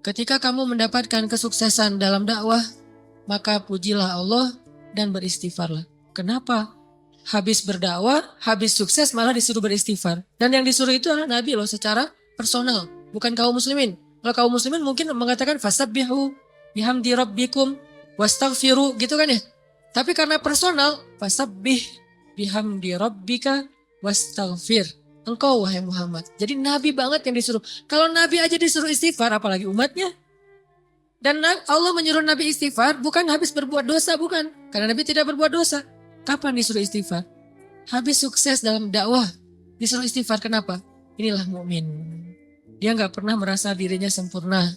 Ketika kamu mendapatkan kesuksesan dalam dakwah, maka pujilah Allah dan beristighfarlah. Kenapa? Habis berdakwah, habis sukses malah disuruh beristighfar. Dan yang disuruh itu adalah Nabi loh secara personal, bukan kaum muslimin. Kalau kaum muslimin mungkin mengatakan fasabbihu bihamdi rabbikum wastaghfiru gitu kan ya. Tapi karena personal, fasabbih bihamdi rabbika wastaghfir. Engkau wahai Muhammad. Jadi Nabi banget yang disuruh. Kalau Nabi aja disuruh istighfar, apalagi umatnya. Dan Allah menyuruh Nabi istighfar bukan habis berbuat dosa, bukan. Karena Nabi tidak berbuat dosa. Kapan disuruh istighfar? Habis sukses dalam dakwah disuruh istighfar. Kenapa? Inilah mukmin. Dia nggak pernah merasa dirinya sempurna.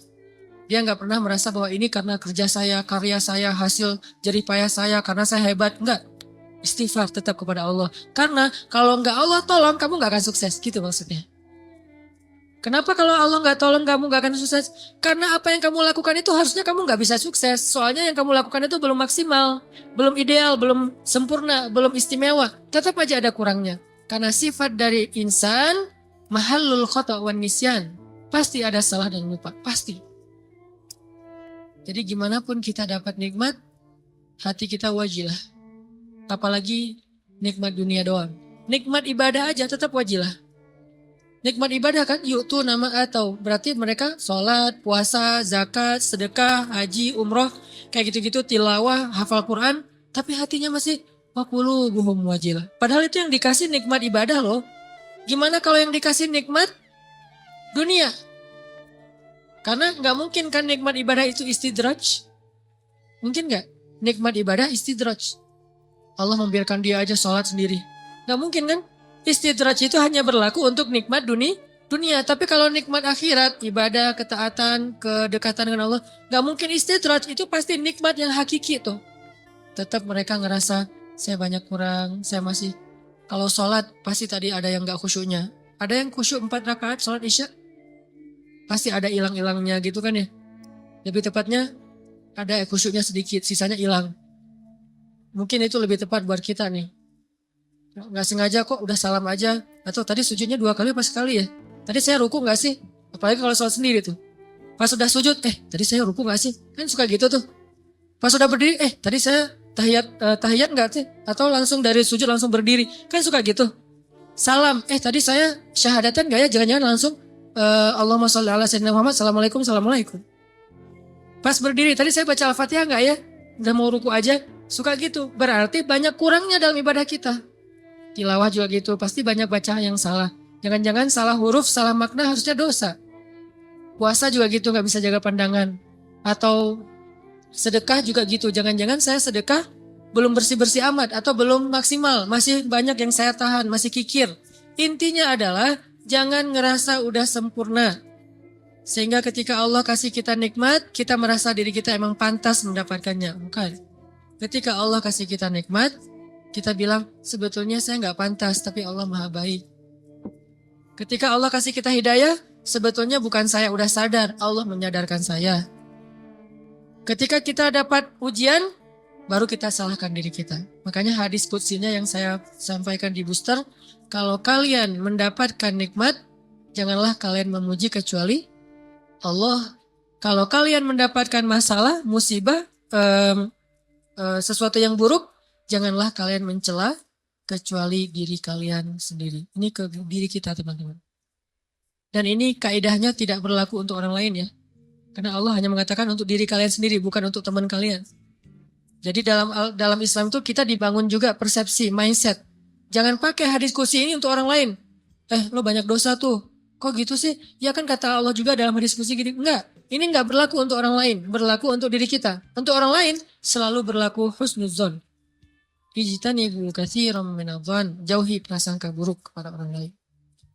Dia nggak pernah merasa bahwa ini karena kerja saya, karya saya, hasil jerih payah saya, karena saya hebat. Enggak. Istighfar tetap kepada Allah. Karena kalau nggak Allah tolong, kamu nggak akan sukses. Gitu maksudnya. Kenapa kalau Allah nggak tolong kamu nggak akan sukses? Karena apa yang kamu lakukan itu harusnya kamu nggak bisa sukses. Soalnya yang kamu lakukan itu belum maksimal, belum ideal, belum sempurna, belum istimewa. Tetap aja ada kurangnya. Karena sifat dari insan mahallul khata' wan nisyan. Pasti ada salah dan lupa, pasti. Jadi gimana pun kita dapat nikmat, hati kita wajilah. Apalagi nikmat dunia doang. Nikmat ibadah aja tetap wajilah. Nikmat ibadah kan, yuk tuh nama atau berarti mereka sholat, puasa, zakat, sedekah, haji, umroh, kayak gitu-gitu, tilawah, hafal Quran, tapi hatinya masih waqulu buhum wajilah. Padahal itu yang dikasih nikmat ibadah loh. Gimana kalau yang dikasih nikmat dunia? Karena nggak mungkin kan nikmat ibadah itu istidraj. Mungkin nggak? Nikmat ibadah istidraj. Allah membiarkan dia aja sholat sendiri. Nggak mungkin kan? Istidraj itu hanya berlaku untuk nikmat dunia. Tapi kalau nikmat akhirat, ibadah, ketaatan, kedekatan dengan Allah, nggak mungkin istidraj. Itu pasti nikmat yang hakiki tuh. Tetap mereka ngerasa, saya banyak kurang, saya masih. Kalau sholat, pasti tadi ada yang nggak khusyuknya. Ada yang khusyuk 4 rakaat sholat isya. Pasti ada hilang-hilangnya gitu kan ya. Lebih tepatnya, ada khusyuknya sedikit, sisanya hilang. Mungkin itu lebih tepat buat kita nih. Nggak sengaja kok udah salam aja. Atau tadi sujudnya 2 kali apa sekali ya. Tadi saya ruku gak sih? Apalagi kalau sholat sendiri tuh. Pas udah sujud, tadi saya ruku gak sih? Kan suka gitu tuh. Pas udah berdiri, tadi saya tahiyat gak sih? Atau langsung dari sujud langsung berdiri. Kan suka gitu. Salam, tadi saya syahadatan gak ya? Jangan-jangan langsung Allahumma sholli ala sayyidina Muhammad, assalamualaikum, assalamualaikum. Pas berdiri, tadi saya baca Al-Fatihah gak ya? Udah mau ruku aja. Suka gitu. Berarti banyak kurangnya dalam ibadah kita. Tilawah juga gitu, pasti banyak bacaan yang salah. Jangan-jangan salah huruf, salah makna harusnya dosa. Puasa juga gitu, gak bisa jaga pandangan. Atau sedekah juga gitu, jangan-jangan saya sedekah belum bersih-bersih amat atau belum maksimal. Masih banyak yang saya tahan, masih kikir. Intinya adalah jangan ngerasa udah sempurna. Sehingga ketika Allah kasih kita nikmat, kita merasa diri kita emang pantas mendapatkannya. Bukan. Ketika Allah kasih kita nikmat, kita bilang, sebetulnya saya nggak pantas, tapi Allah maha baik. Ketika Allah kasih kita hidayah, sebetulnya bukan saya udah sadar, Allah menyadarkan saya. Ketika kita dapat ujian, baru kita salahkan diri kita. Makanya hadis qudsiynya yang saya sampaikan di booster, kalau kalian mendapatkan nikmat, janganlah kalian memuji kecuali Allah. Kalau kalian mendapatkan masalah, musibah, sesuatu yang buruk, janganlah kalian mencela kecuali diri kalian sendiri. Ini ke diri kita teman-teman. Dan ini kaidahnya tidak berlaku untuk orang lain ya. Karena Allah hanya mengatakan untuk diri kalian sendiri, bukan untuk teman kalian. Jadi dalam Islam itu kita dibangun juga persepsi, mindset. Jangan pakai hadis qudsi ini untuk orang lain. Lo banyak dosa tuh. Kok gitu sih? Ya kan kata Allah juga dalam hadis qudsi gini. Enggak. Ini nggak berlaku untuk orang lain, berlaku untuk diri kita. Untuk orang lain selalu berlaku husnuzon. Ijtanibu katsiran minadh-dhann, jauhi prasangka buruk kepada orang lain.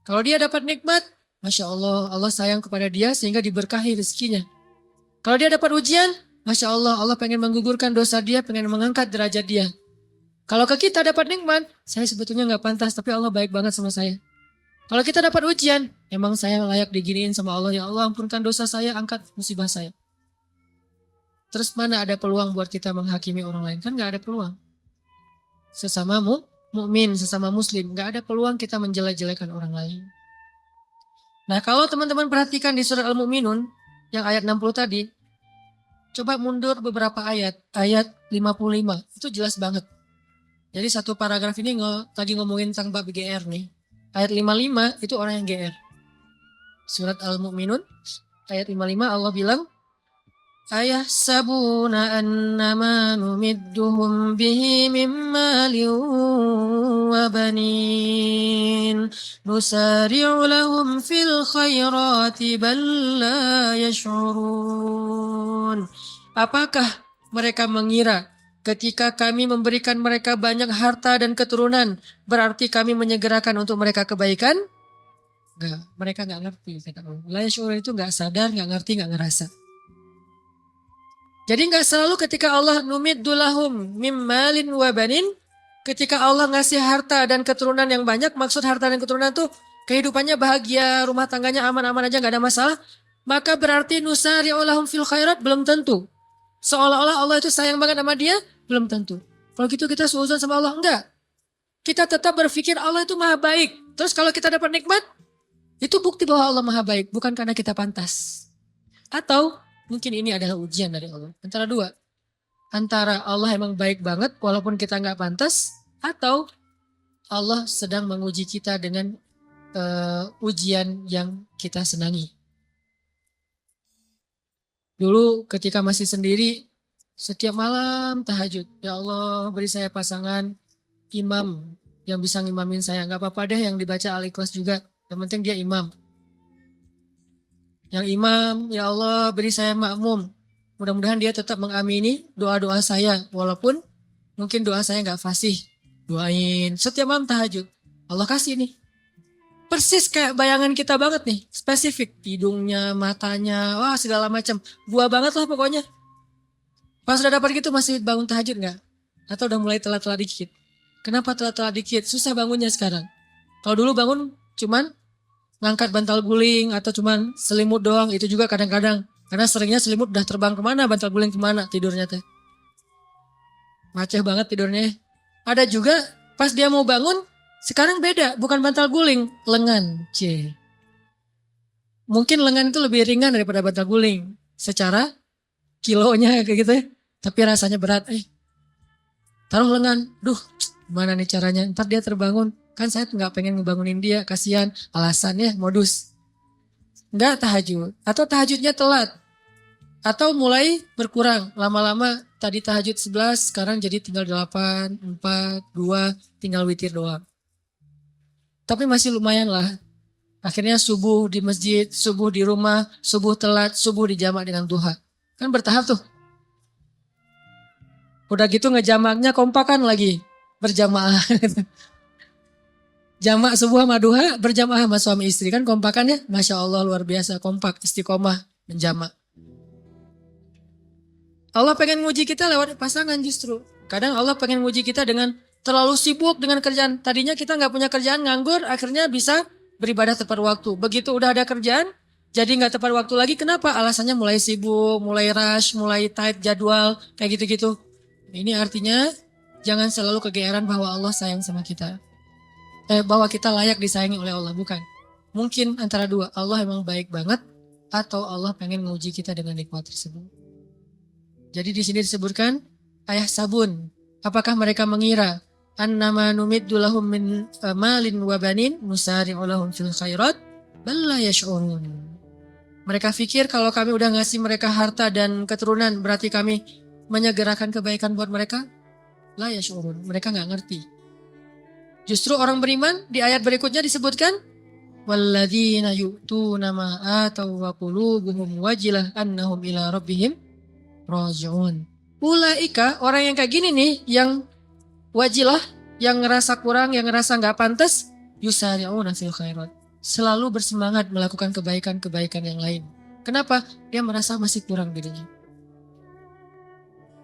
Kalau dia dapat nikmat, Masya Allah, Allah sayang kepada dia sehingga diberkahi rezekinya. Kalau dia dapat ujian, Masya Allah, Allah pengen menggugurkan dosa dia, pengen mengangkat derajat dia. Kalau ke kita dapat nikmat, saya sebetulnya nggak pantas, tapi Allah baik banget sama saya. Kalau kita dapat ujian, emang saya layak diginiin sama Allah. Ya Allah, ampunkan dosa saya, angkat musibah saya. Terus mana ada peluang buat kita menghakimi orang lain? Kan nggak ada peluang. Sesama mukmin, sesama muslim, nggak ada peluang kita menjelek-jelekan orang lain. Nah, kalau teman-teman perhatikan di surat Al-Mu'minun yang ayat 60 tadi, coba mundur beberapa ayat 55, itu jelas banget. Jadi satu paragraf ini lagi ngomongin tentang bab GR nih. Ayat 55 itu orang yang GR. Surat Al-Mu'minun ayat 55 Allah bilang, ayahsabuna annama numidduhum bihi min malin wa banin nusari'u lahum fil khairati bal la yash'urun. Apakah mereka mengira ketika kami memberikan mereka banyak harta dan keturunan berarti kami menyegerakan untuk mereka kebaikan? Enggak, mereka enggak ngerti. La yash'urun itu enggak sadar, enggak ngerti, enggak ngerasa. Jadi nggak selalu ketika Allah numiddu lahum mim malin wa banin, ketika Allah ngasih harta dan keturunan yang banyak, maksud harta dan keturunan tuh kehidupannya bahagia, rumah tangganya aman-aman aja nggak ada masalah, maka berarti nusari'u lahum fil khairat, belum tentu. Seolah-olah Allah itu sayang banget sama dia, belum tentu. Kalau gitu kita suudzon sama Allah, enggak. Kita tetap berpikir Allah itu maha baik. Terus kalau kita dapat nikmat, itu bukti bahwa Allah maha baik, bukan karena kita pantas. Atau mungkin ini adalah ujian dari Allah. Antara dua. Antara Allah emang baik banget walaupun kita nggak pantas. Atau Allah sedang menguji kita dengan ujian yang kita senangi. Dulu ketika masih sendiri, setiap malam tahajud. Ya Allah, beri saya pasangan imam yang bisa ngimamin saya. Nggak apa-apa deh yang dibaca Al-Ikhlas juga. Yang penting dia imam. Yang imam, ya Allah beri saya makmum. Mudah-mudahan dia tetap mengamini doa-doa saya. Walaupun mungkin doa saya gak fasih. Doain setiap malam tahajud. Allah kasih nih. Persis kayak bayangan kita banget nih. Spesifik. Hidungnya, matanya, wah segala macam. Gua banget lah pokoknya. Pas udah dapat gitu masih bangun tahajud gak? Atau udah mulai telat-telat dikit? Kenapa telat-telat dikit? Susah bangunnya sekarang. Kalau dulu bangun cuman ngangkat bantal guling atau cuman selimut doang, itu juga kadang-kadang. Karena seringnya selimut udah terbang kemana, bantal guling kemana tidurnya teh. Maceh banget tidurnya. Ada juga pas dia mau bangun, sekarang beda, bukan bantal guling, lengan. Mungkin lengan itu lebih ringan daripada bantal guling. Secara kilonya kayak gitu ya. Tapi rasanya berat. Taruh lengan, gimana nih caranya? Ntar dia terbangun. Kan saya nggak pengen ngebangunin dia, kasihan, alasannya modus. Nggak tahajud, atau tahajudnya telat, atau mulai berkurang. Lama-lama tadi tahajud 11, sekarang jadi tinggal 8, 4, 2, tinggal witir doang. Tapi masih lumayan lah. Akhirnya subuh di masjid, subuh di rumah, subuh telat, subuh dijamak dengan duha. Kan bertahap tuh. Udah gitu ngejamaknya kompakan lagi, berjamaah. Jamak subuh sama duha berjamaah sama suami istri, kan kompakannya Masya Allah luar biasa, kompak, istiqomah, menjamak. Allah pengen nguji kita lewat pasangan justru. Kadang Allah pengen nguji kita dengan terlalu sibuk dengan kerjaan. Tadinya kita gak punya kerjaan, nganggur, akhirnya bisa beribadah tepat waktu. Begitu udah ada kerjaan, jadi gak tepat waktu lagi. Kenapa? Alasannya mulai sibuk, mulai rush, mulai tight jadwal, kayak gitu-gitu. Ini artinya jangan selalu kegeeran bahwa Allah sayang sama kita. Bahwa kita layak disayangi oleh Allah, bukan. Mungkin antara dua, Allah emang baik banget atau Allah pengen menguji kita dengan nikmat tersebut. Jadi di sini disebutkan ayahsabun, apakah mereka mengira annama numiddu lahum min malin wa banin nusari'u lahum fil khairat bal la yash'urun. Mereka pikir kalau kami udah ngasih mereka harta dan keturunan berarti kami menyegerakan kebaikan buat mereka? La yash'urun, mereka nggak ngerti. Justru orang beriman di ayat berikutnya disebutkan walladzina yu'tuna ma atau wa qulubuhum wajilah annahum ila rabbihim raji'un. Ulaika, orang yang kayak gini nih, yang wajilah, yang ngerasa kurang, yang ngerasa nggak pantas, yusari'una fil khairat. Selalu bersemangat melakukan kebaikan-kebaikan yang lain. Kenapa? Dia merasa masih kurang dirinya.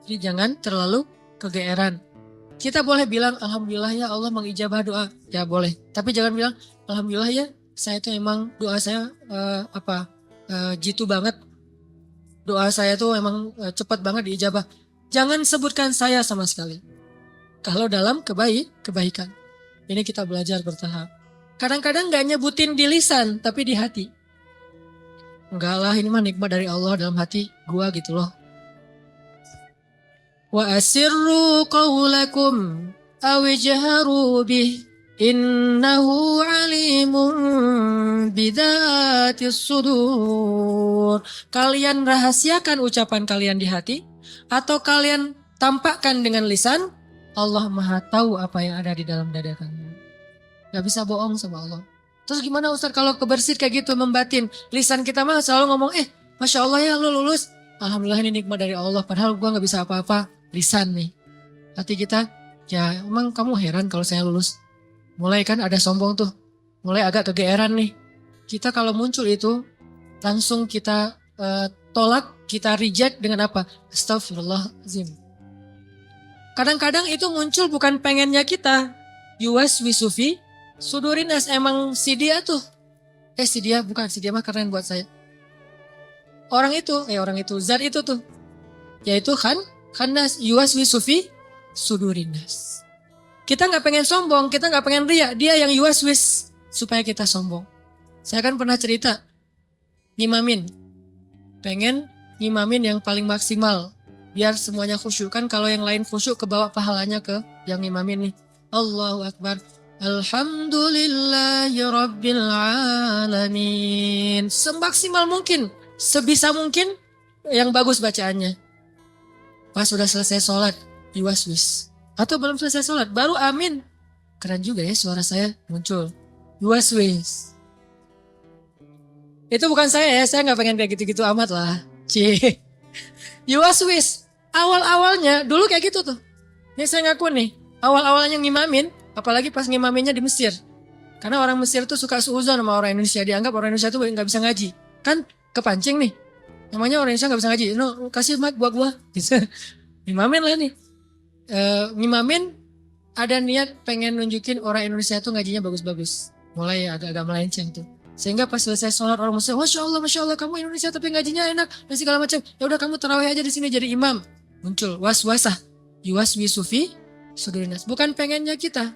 Jadi jangan terlalu kegeeran. Kita boleh bilang alhamdulillah ya Allah mengijabah doa, ya boleh. Tapi jangan bilang alhamdulillah ya saya tuh emang doa saya jitu banget. Doa saya tuh emang cepat banget diijabah. Jangan sebutkan saya sama sekali. Kalau dalam kebaikan. Ini kita belajar bertahap. Kadang-kadang gak nyebutin di lisan, tapi di hati. Enggak lah, ini mah nikmat dari Allah dalam hati gua gitu loh. Wa asirru qawlakum awijharu bih innahu alimun bidatis sudur. Kalian rahasiakan ucapan kalian di hati atau kalian tampakkan dengan lisan, Allah Maha tahu apa yang ada di dalam dada kalian. Gak bisa bohong sama Allah. Terus gimana Ustaz kalau kebersit kayak gitu membatin? Lisan kita mah selalu ngomong, Masya Allah ya lu lulus. Alhamdulillah ini nikmat dari Allah. Padahal gua gak bisa apa-apa. Lisan nih. Hati kita, ya emang kamu heran kalau saya lulus. Mulai kan ada sombong tuh. Mulai agak kegeeran nih. Kita kalau muncul itu, langsung kita tolak, kita reject dengan apa? Astagfirullahaladzim. Kadang-kadang itu muncul bukan pengennya kita. Yuwas wisufi sudurinas, emang si dia tuh. Si dia bukan, si dia mah keren buat saya. Orang itu, zat itu tuh. Yaitu khannas yuwas wisufi sudurinas. Kita gak pengen sombong, kita gak pengen riak. Dia yang yuwas wis supaya kita sombong. Saya kan pernah cerita, ngimamin. Pengen ngimamin yang paling maksimal. Biar semuanya khusyuk. Kan kalau yang lain khusyuk kebawa pahalanya ke yang ngimamin nih. Allahu Akbar. Alhamdulillahi Rabbil Alamin. Semaksimal mungkin. Sebisa mungkin yang bagus bacaannya. Pas sudah selesai sholat, yuwaswis. Atau belum selesai sholat, baru amin. Keren juga ya suara saya muncul. Yuwaswis. Itu bukan saya ya, saya gak pengen kayak gitu-gitu amat lah. Yuwaswis. Awal-awalnya, dulu kayak gitu tuh. Ini saya ngaku nih, awal-awalnya ngimamin, apalagi pas ngimaminnya di Mesir. Karena orang Mesir tuh suka suuzon sama orang Indonesia. Dianggap orang Indonesia tuh gak bisa ngaji. Kan kepancing nih. Namanya orang Indonesia gak bisa ngaji. No, kasih mic buat gua. Bisa. Ngimamin lah nih. Ngimamin ada niat pengen nunjukin orang Indonesia tuh ngajinya bagus-bagus. Mulai agak-agak melenceng tuh. Sehingga pas selesai sholat orang Muslim, Masya Allah kamu Indonesia tapi ngajinya enak. Dan segala macam. Ya udah kamu tarawih aja di sini jadi imam. Muncul waswasah. Yuwaswisufi sudurinas. Bukan pengennya kita.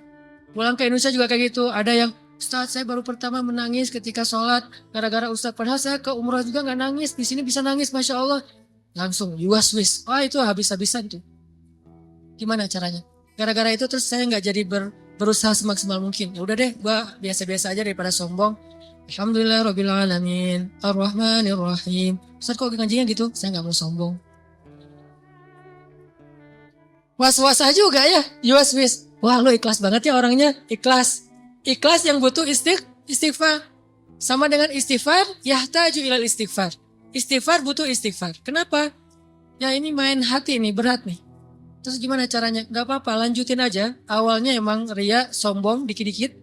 Pulang ke Indonesia juga kayak gitu. Ada yang, Ustaz saya baru pertama menangis ketika sholat. Gara-gara Ustaz. Padahal saya ke umrah juga gak nangis. Di sini bisa nangis Masya Allah. Langsung yuwaswis. Itu habis-habisan tuh. Gimana caranya? Gara-gara itu terus saya gak jadi berusaha semaksimal mungkin. Ya udah deh, gua biasa-biasa aja daripada sombong. Alhamdulillah Rabbil Alamin. Ar-Rahmanir-Rahim. Ustaz kok ngajinya gitu? Saya gak mau sombong. Was-was juga ya, yuwaswis. Wah lo ikhlas banget ya orangnya, ikhlas. Ikhlas yang butuh istighfar. Sama dengan istighfar, yahtaju ilal istighfar. Istighfar butuh istighfar. Kenapa? Ya ini main hati nih, berat nih. Terus gimana caranya? Gak apa-apa, lanjutin aja. Awalnya emang ria, sombong, dikit-dikit.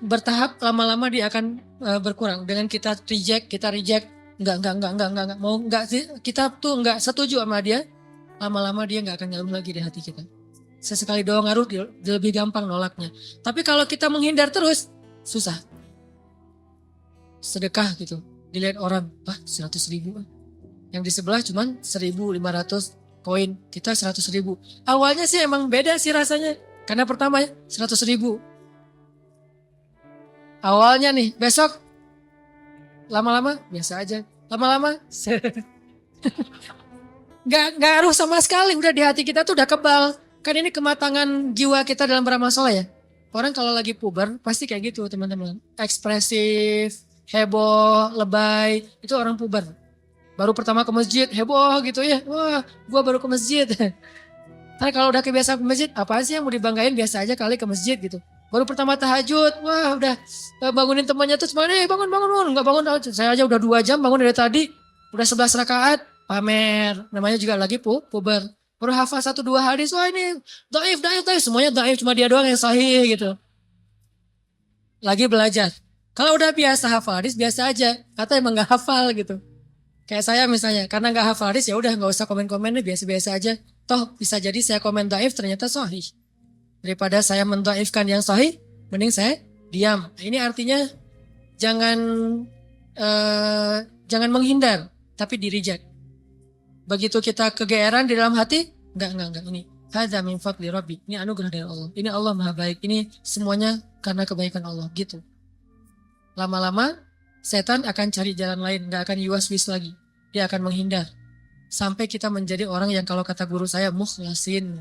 Bertahap, lama-lama dia akan berkurang. Dengan kita reject. Enggak. Mau enggak sih, kita tuh enggak setuju sama dia. Lama-lama dia gak akan ngaruh lagi di hati kita. Sesekali doang ngaruh, dia lebih gampang nolaknya. Tapi kalau kita menghindar terus, susah. Sedekah gitu, dilihat orang, 100.000. Yang di sebelah cuman 1.500 koin, kita 100.000. Awalnya sih emang beda sih rasanya. Karena pertama 100.000. Awalnya nih, besok lama-lama biasa aja. Lama-lama Gak ngaruh sama sekali, udah di hati kita tuh udah kebal. Kan ini kematangan jiwa kita dalam beramal soleh ya. Orang kalau lagi puber pasti kayak gitu teman-teman. Ekspresif, heboh, lebay, itu orang puber. Baru pertama ke masjid, heboh gitu ya. Wah, gua baru ke masjid. Tapi kalau udah kebiasaan ke masjid, apa sih yang mau dibanggain, biasa aja kali ke masjid gitu. Baru pertama tahajud, wah udah bangunin temannya terus bangun bangun bangun, nggak bangun. Saya aja udah 2 jam bangun dari tadi, udah 11 rakaat, pamer. Namanya juga lagi puber. Baru hafal 1-2 hadis, wah ini daif, semuanya daif, cuma dia doang yang sahih gitu. Lagi belajar. Kalau udah biasa hafal hadis biasa aja, kata emang nggak hafal gitu. Kayak saya misalnya, karena nggak hafal hadis ya udah nggak usah komen-komen deh, biasa-biasa aja. Toh bisa jadi saya komen daif ternyata sahih. Daripada saya mendaifkan yang sahih, mending saya diam. Ini artinya jangan jangan menghindar, tapi di-reject. Begitu kita kegeeran di dalam hati, enggak ini. Hadza min fadli Rabbi. Ini anugerah dari Allah. Ini Allah Maha Baik. Ini semuanya karena kebaikan Allah gitu. Lama-lama setan akan cari jalan lain, enggak akan yuwas-wis lagi. Dia akan menghindar. Sampai kita menjadi orang yang kalau kata guru saya mukhlasin.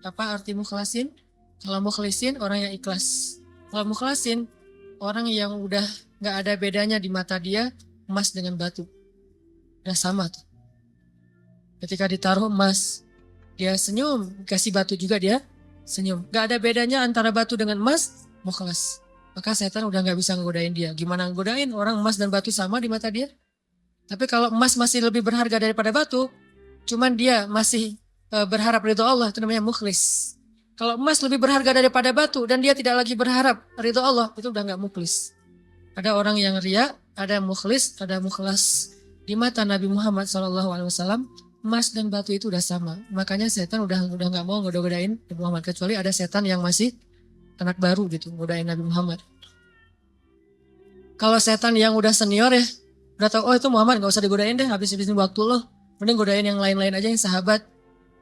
Apa arti mukhlasin? Kalau mukhlisin orang yang ikhlas. Kalau mukhlasin orang yang udah enggak ada bedanya di mata dia emas dengan batu. Udah sama tuh. Ketika ditaruh emas, dia senyum, kasih batu juga dia senyum. Gak ada bedanya antara batu dengan emas, mukhlas. Maka setan udah gak bisa ngegodain dia. Gimana ngegodain? Orang emas dan batu sama di mata dia. Tapi kalau emas masih lebih berharga daripada batu, cuman dia masih berharap ridho Allah, itu namanya mukhlis. Kalau emas lebih berharga daripada batu dan dia tidak lagi berharap ridho Allah, itu udah gak mukhlis. Ada orang yang riya, ada mukhlis, ada mukhlas. Di mata Nabi Muhammad SAW, emas dan batu itu udah sama. Makanya setan udah nggak mau godain Nabi Muhammad, kecuali ada setan yang masih anak baru gitu godain Nabi Muhammad. Kalau setan yang udah senior ya, udah tahu oh itu Muhammad nggak usah digodain deh, habis-habisin waktu lo, mending godain yang lain-lain aja yang sahabat.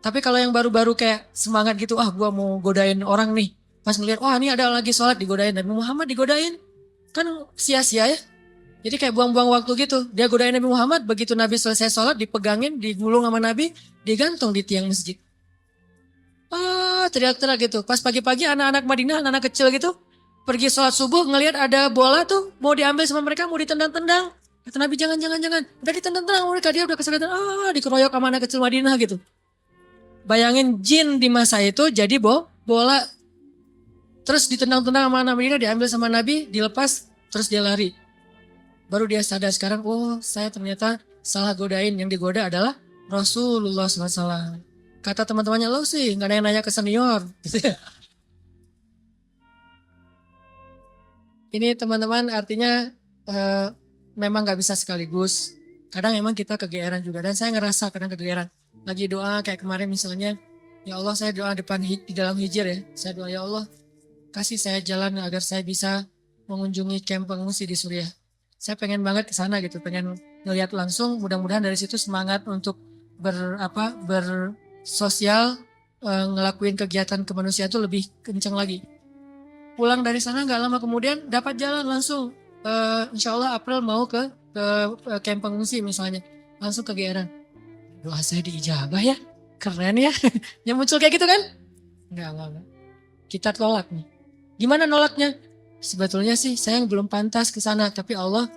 Tapi kalau yang baru-baru kayak semangat gitu, gua mau godain orang nih, pas ngeliat wah ini ada lagi sholat digodain Nabi Muhammad digodain, kan sia-sia ya. Jadi kayak buang-buang waktu gitu. Dia godain Nabi Muhammad, begitu Nabi selesai sholat, dipegangin, digulung sama Nabi, digantung di tiang masjid. Teriak-teriak gitu. Pas pagi-pagi anak-anak Madinah, anak-anak kecil gitu, pergi sholat subuh, ngelihat ada bola tuh, mau diambil sama mereka, mau ditendang-tendang. Kata Nabi, jangan. Udah ditendang-tendang mereka, dia udah kesakitan, dikeroyok sama anak kecil Madinah gitu. Bayangin jin di masa itu jadi bola. Terus ditendang-tendang sama anak Madinah, diambil sama Nabi, dilepas, terus dia lari. Baru dia sadar sekarang, saya ternyata salah godain. Yang digoda adalah Rasulullah SAW. Kata teman-temannya, lo sih gak nanya-nanya ke senior. Ini teman-teman artinya memang gak bisa sekaligus. Kadang memang kita kegeeran juga. Dan saya ngerasa kadang kegeeran. Lagi doa kayak kemarin misalnya, ya Allah saya doa di dalam hijir ya. Saya doa ya Allah kasih saya jalan agar saya bisa mengunjungi kamp pengungsi di Suriah. Saya pengen banget ke sana gitu, pengen ngelihat langsung. Mudah-mudahan dari situ semangat untuk bersosial, ngelakuin kegiatan kemanusiaan itu lebih kencang lagi. Pulang dari sana nggak lama kemudian dapat jalan langsung. Insya Allah April mau ke kamp pengungsi misalnya, langsung kegeeran. Doa saya diijabah ya, keren ya. Yang muncul kayak gitu kan? Enggak. Kita tolak nih. Gimana nolaknya? Sebetulnya sih saya belum pantas ke sana, tapi Allah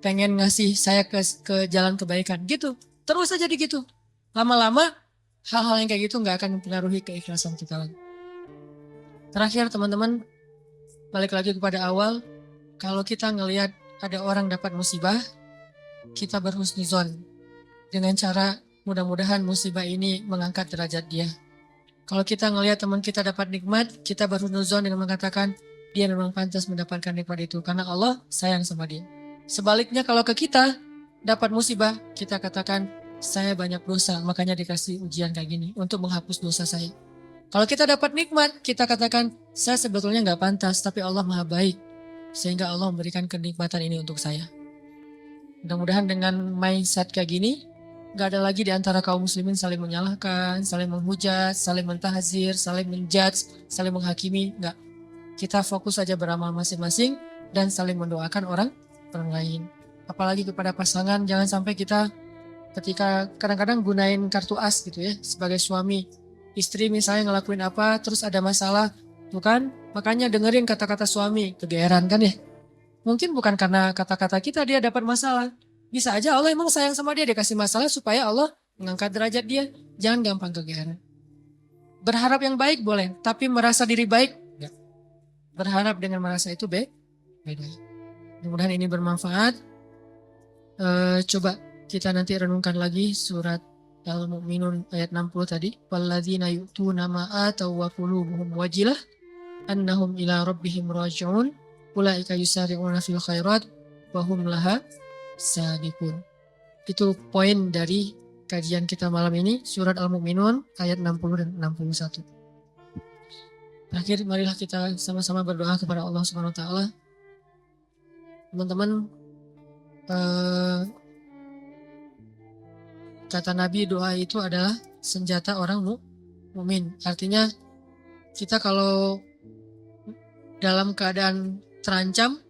pengen ngasih saya ke jalan kebaikan gitu. Terus aja gitu. Lama-lama hal-hal yang kayak gitu nggak akan mempengaruhi keikhlasan kita lagi. Terakhir teman-teman, balik lagi kepada awal, kalau kita ngelihat ada orang dapat musibah, kita berhusnuzon dengan cara mudah-mudahan musibah ini mengangkat derajat dia. Kalau kita ngelihat teman kita dapat nikmat, kita berhusnuzon dengan mengatakan dia memang pantas mendapatkan nikmat itu karena Allah sayang sama dia. Sebaliknya kalau ke kita dapat musibah, kita katakan saya banyak dosa, makanya dikasih ujian kayak gini untuk menghapus dosa saya. Kalau kita dapat nikmat, kita katakan saya sebetulnya nggak pantas, tapi Allah Maha Baik sehingga Allah memberikan kenikmatan ini untuk saya. Mudah-mudahan dengan mindset kayak gini, nggak ada lagi di antara kaum muslimin saling menyalahkan, saling menghujat, saling mentahzir, saling menjudge, saling menghakimi, nggak. Kita fokus saja beramal masing-masing dan saling mendoakan orang lain. Apalagi kepada pasangan, jangan sampai kita ketika kadang-kadang gunain kartu as gitu ya sebagai suami. Istri misalnya ngelakuin apa terus ada masalah, tuh kan? Makanya dengerin kata-kata suami, kegeeran kan ya. Mungkin bukan karena kata-kata kita dia dapat masalah. Bisa aja Allah emang sayang sama dia kasih masalah supaya Allah mengangkat derajat dia. Jangan gampang kegeeran. Berharap yang baik boleh, tapi merasa diri baik enggak. berharap dengan merasa itu beda. Mudah-mudahan ini bermanfaat. Coba kita nanti renungkan lagi surat Al-Mu'minun ayat 60 tadi. Walladzina yu'tuna ma ataw wa qulubuhum wajilah annahum ila rabbihim raji'un ulaika yusari'una fil khairat wa hum laha sabiqun. Itu poin dari kajian kita malam ini, surat Al-Mu'minun ayat 60 dan 61. Terakhir, marilah kita sama-sama berdoa kepada Allah Subhanahu wa taala. Teman-teman, kata Nabi, doa itu adalah senjata orang mukmin. Artinya kita kalau dalam keadaan terancam,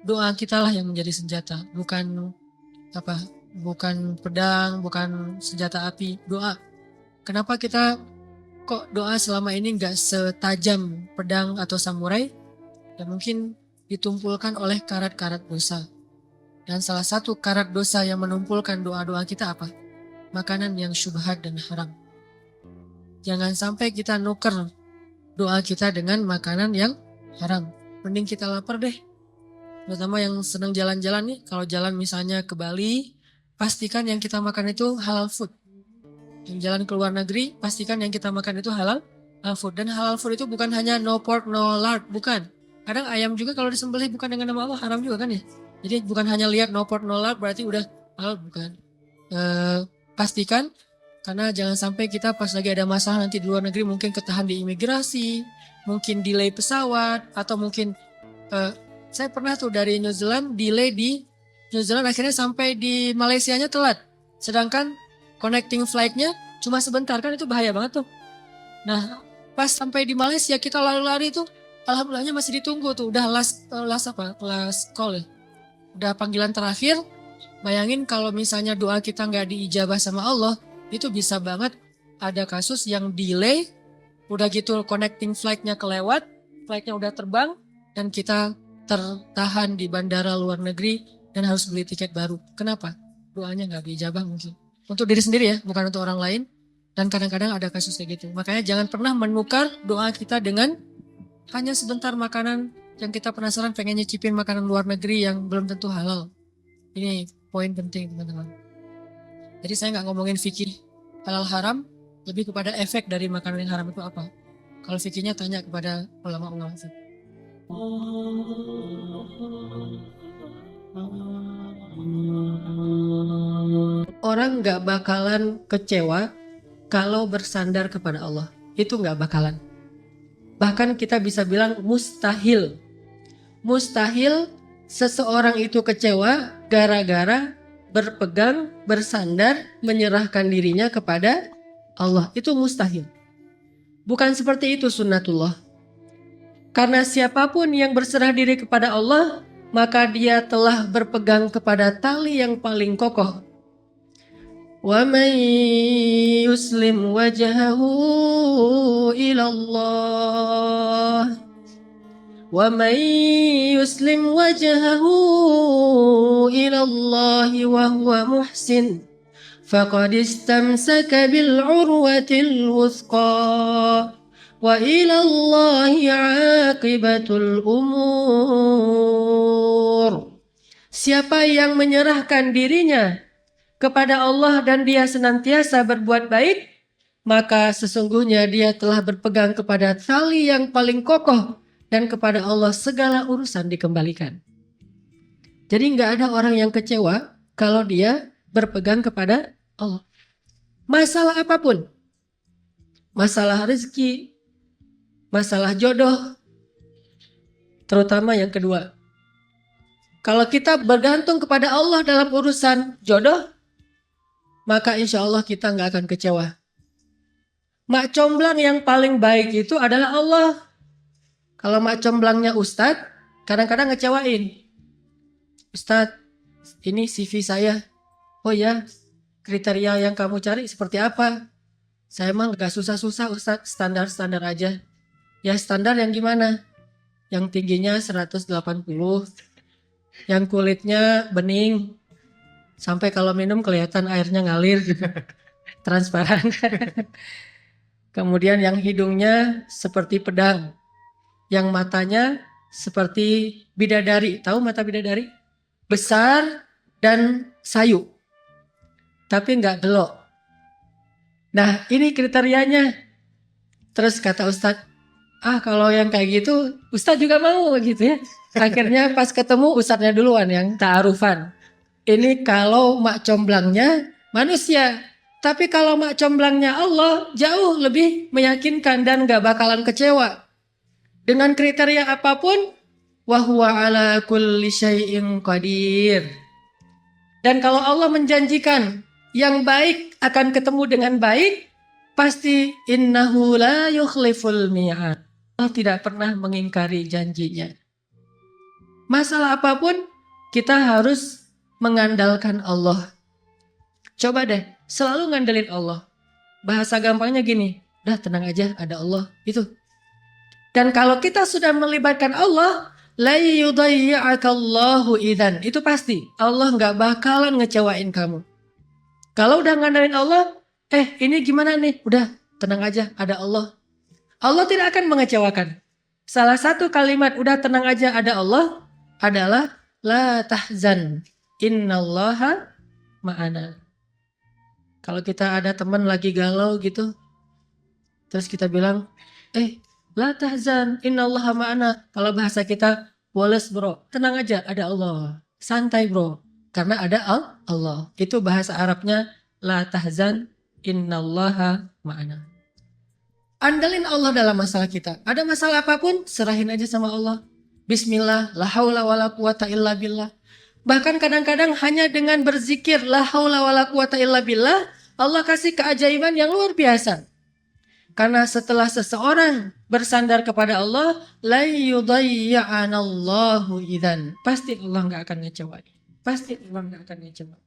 doa kita lah yang menjadi senjata, bukan pedang, bukan senjata api, doa. Kenapa kita kok doa selama ini nggak setajam pedang atau samurai? Ya mungkin ditumpulkan oleh karat-karat dosa. Dan salah satu karat dosa yang menumpulkan doa-doa kita apa? Makanan yang syubhat dan haram. Jangan sampai kita nuker doa kita dengan makanan yang haram. Mending kita lapar deh. Terutama yang senang jalan-jalan nih, kalau jalan misalnya ke Bali, pastikan yang kita makan itu halal food. Yang jalan ke luar negeri, pastikan yang kita makan itu halal food. Dan halal food itu bukan hanya no pork, no lard, bukan. Kadang ayam juga kalau disembelih bukan dengan nama Allah, haram juga kan ya. Jadi bukan hanya lihat no pork, no lard berarti udah halal, bukan. Pastikan, karena jangan sampai kita pas lagi ada masalah nanti di luar negeri mungkin ketahan di imigrasi, mungkin delay pesawat, atau mungkin saya pernah tuh dari New Zealand, delay di New Zealand akhirnya sampai di Malaysianya telat. Sedangkan connecting flight-nya cuma sebentar, kan itu bahaya banget tuh. Nah pas sampai di Malaysia kita lari-lari tuh, alhamdulillahnya masih ditunggu tuh, udah last call ya. Udah panggilan terakhir. Bayangin kalau misalnya doa kita nggak diijabah sama Allah, itu bisa banget ada kasus yang delay, udah gitu connecting flight-nya kelewat, flight-nya udah terbang, dan kita tertahan di bandara luar negeri dan harus beli tiket baru. Kenapa? Doanya nggak diijabah mungkin. Untuk diri sendiri ya, bukan untuk orang lain. Dan kadang-kadang ada kasus kayak gitu. Makanya jangan pernah menukar doa kita dengan hanya sebentar makanan yang kita penasaran pengen nyicipin makanan luar negeri yang belum tentu halal. Ini poin penting teman-teman. Jadi saya nggak ngomongin fikih halal haram, lebih kepada efek dari makanan yang haram itu apa. Kalau fikihnya tanya kepada ulama-ulama. Orang nggak bakalan kecewa kalau bersandar kepada Allah. Itu nggak bakalan. Bahkan kita bisa bilang mustahil. Mustahil seseorang itu kecewa gara-gara berpegang, bersandar, menyerahkan dirinya kepada Allah. Itu mustahil. Bukan seperti itu sunnatullah. Karena siapapun yang berserah diri kepada Allah, maka dia telah berpegang kepada tali yang paling kokoh. Wa man yuslim wajhahu ila Allah. Wa man yuslim wajhahu ila Allah wa huwa muhsin faqad istamsaka bil urwatil wuthqa. Wa ilallahi aqibatul umur. Siapa yang menyerahkan dirinya kepada Allah dan dia senantiasa berbuat baik, maka sesungguhnya dia telah berpegang kepada tali yang paling kokoh dan kepada Allah segala urusan dikembalikan. Jadi nggak ada orang yang kecewa kalau dia berpegang kepada Allah. Masalah apapun, masalah rezeki, masalah jodoh, terutama yang kedua. Kalau kita bergantung kepada Allah dalam urusan jodoh, maka insya Allah kita nggak akan kecewa. Mak comblang yang paling baik itu adalah Allah. Kalau mak comblangnya Ustadz, kadang-kadang ngecewain. Ustadz, ini CV saya. Oh ya, kriteria yang kamu cari seperti apa? Saya emang gak susah-susah Ustadz, standar-standar aja. Ya standar yang gimana? Yang tingginya 180, yang kulitnya bening, sampai kalau minum kelihatan airnya ngalir, transparan. Kemudian yang hidungnya seperti pedang, yang matanya seperti bidadari. Tahu mata bidadari? Besar dan sayu. Tapi nggak gelok. Nah ini kriterianya. Terus kata Ustadz, kalau yang kayak gitu Ustadz juga mau gitu ya. Akhirnya pas ketemu Ustadznya duluan yang ta'arufan. Ini kalau mak comblangnya manusia. Tapi kalau mak comblangnya Allah jauh lebih meyakinkan dan gak bakalan kecewa. Dengan kriteria apapun, wahuwa ala kulli syai'in qadir. Dan kalau Allah menjanjikan yang baik akan ketemu dengan baik, pasti innahu la yukhliful mi'ad. Allah tidak pernah mengingkari janjinya. Masalah apapun kita harus mengandalkan Allah. Coba deh selalu ngandelin Allah. Bahasa gampangnya gini, udah tenang aja ada Allah itu. Dan kalau kita sudah melibatkan Allah, la yudayya'akallahu idzan. Itu pasti Allah nggak bakalan ngecewain kamu. Kalau udah ngandelin Allah, ini gimana nih? Udah tenang aja ada Allah. Allah tidak akan mengecewakan. Salah satu kalimat udah tenang aja ada Allah adalah la tahzan innallaha ma'ana. Kalau kita ada teman lagi galau gitu, terus kita bilang, la tahzan innallaha ma'ana. Kalau bahasa kita, woles bro, tenang aja ada Allah. Santai bro, karena ada Allah. Itu bahasa Arabnya la tahzan innallaha ma'ana. Andalin Allah dalam masalah kita. Ada masalah apapun, serahin aja sama Allah. Bismillah, la haula wala quwata illa billah. Bahkan kadang-kadang hanya dengan berzikir la haula wala quwata illa billah, Allah kasih keajaiban yang luar biasa. Karena setelah seseorang bersandar kepada Allah, la yudayya'anallahu idzan. Pasti Allah enggak akan ngecewain. Pasti Allah enggak akan ngecewain.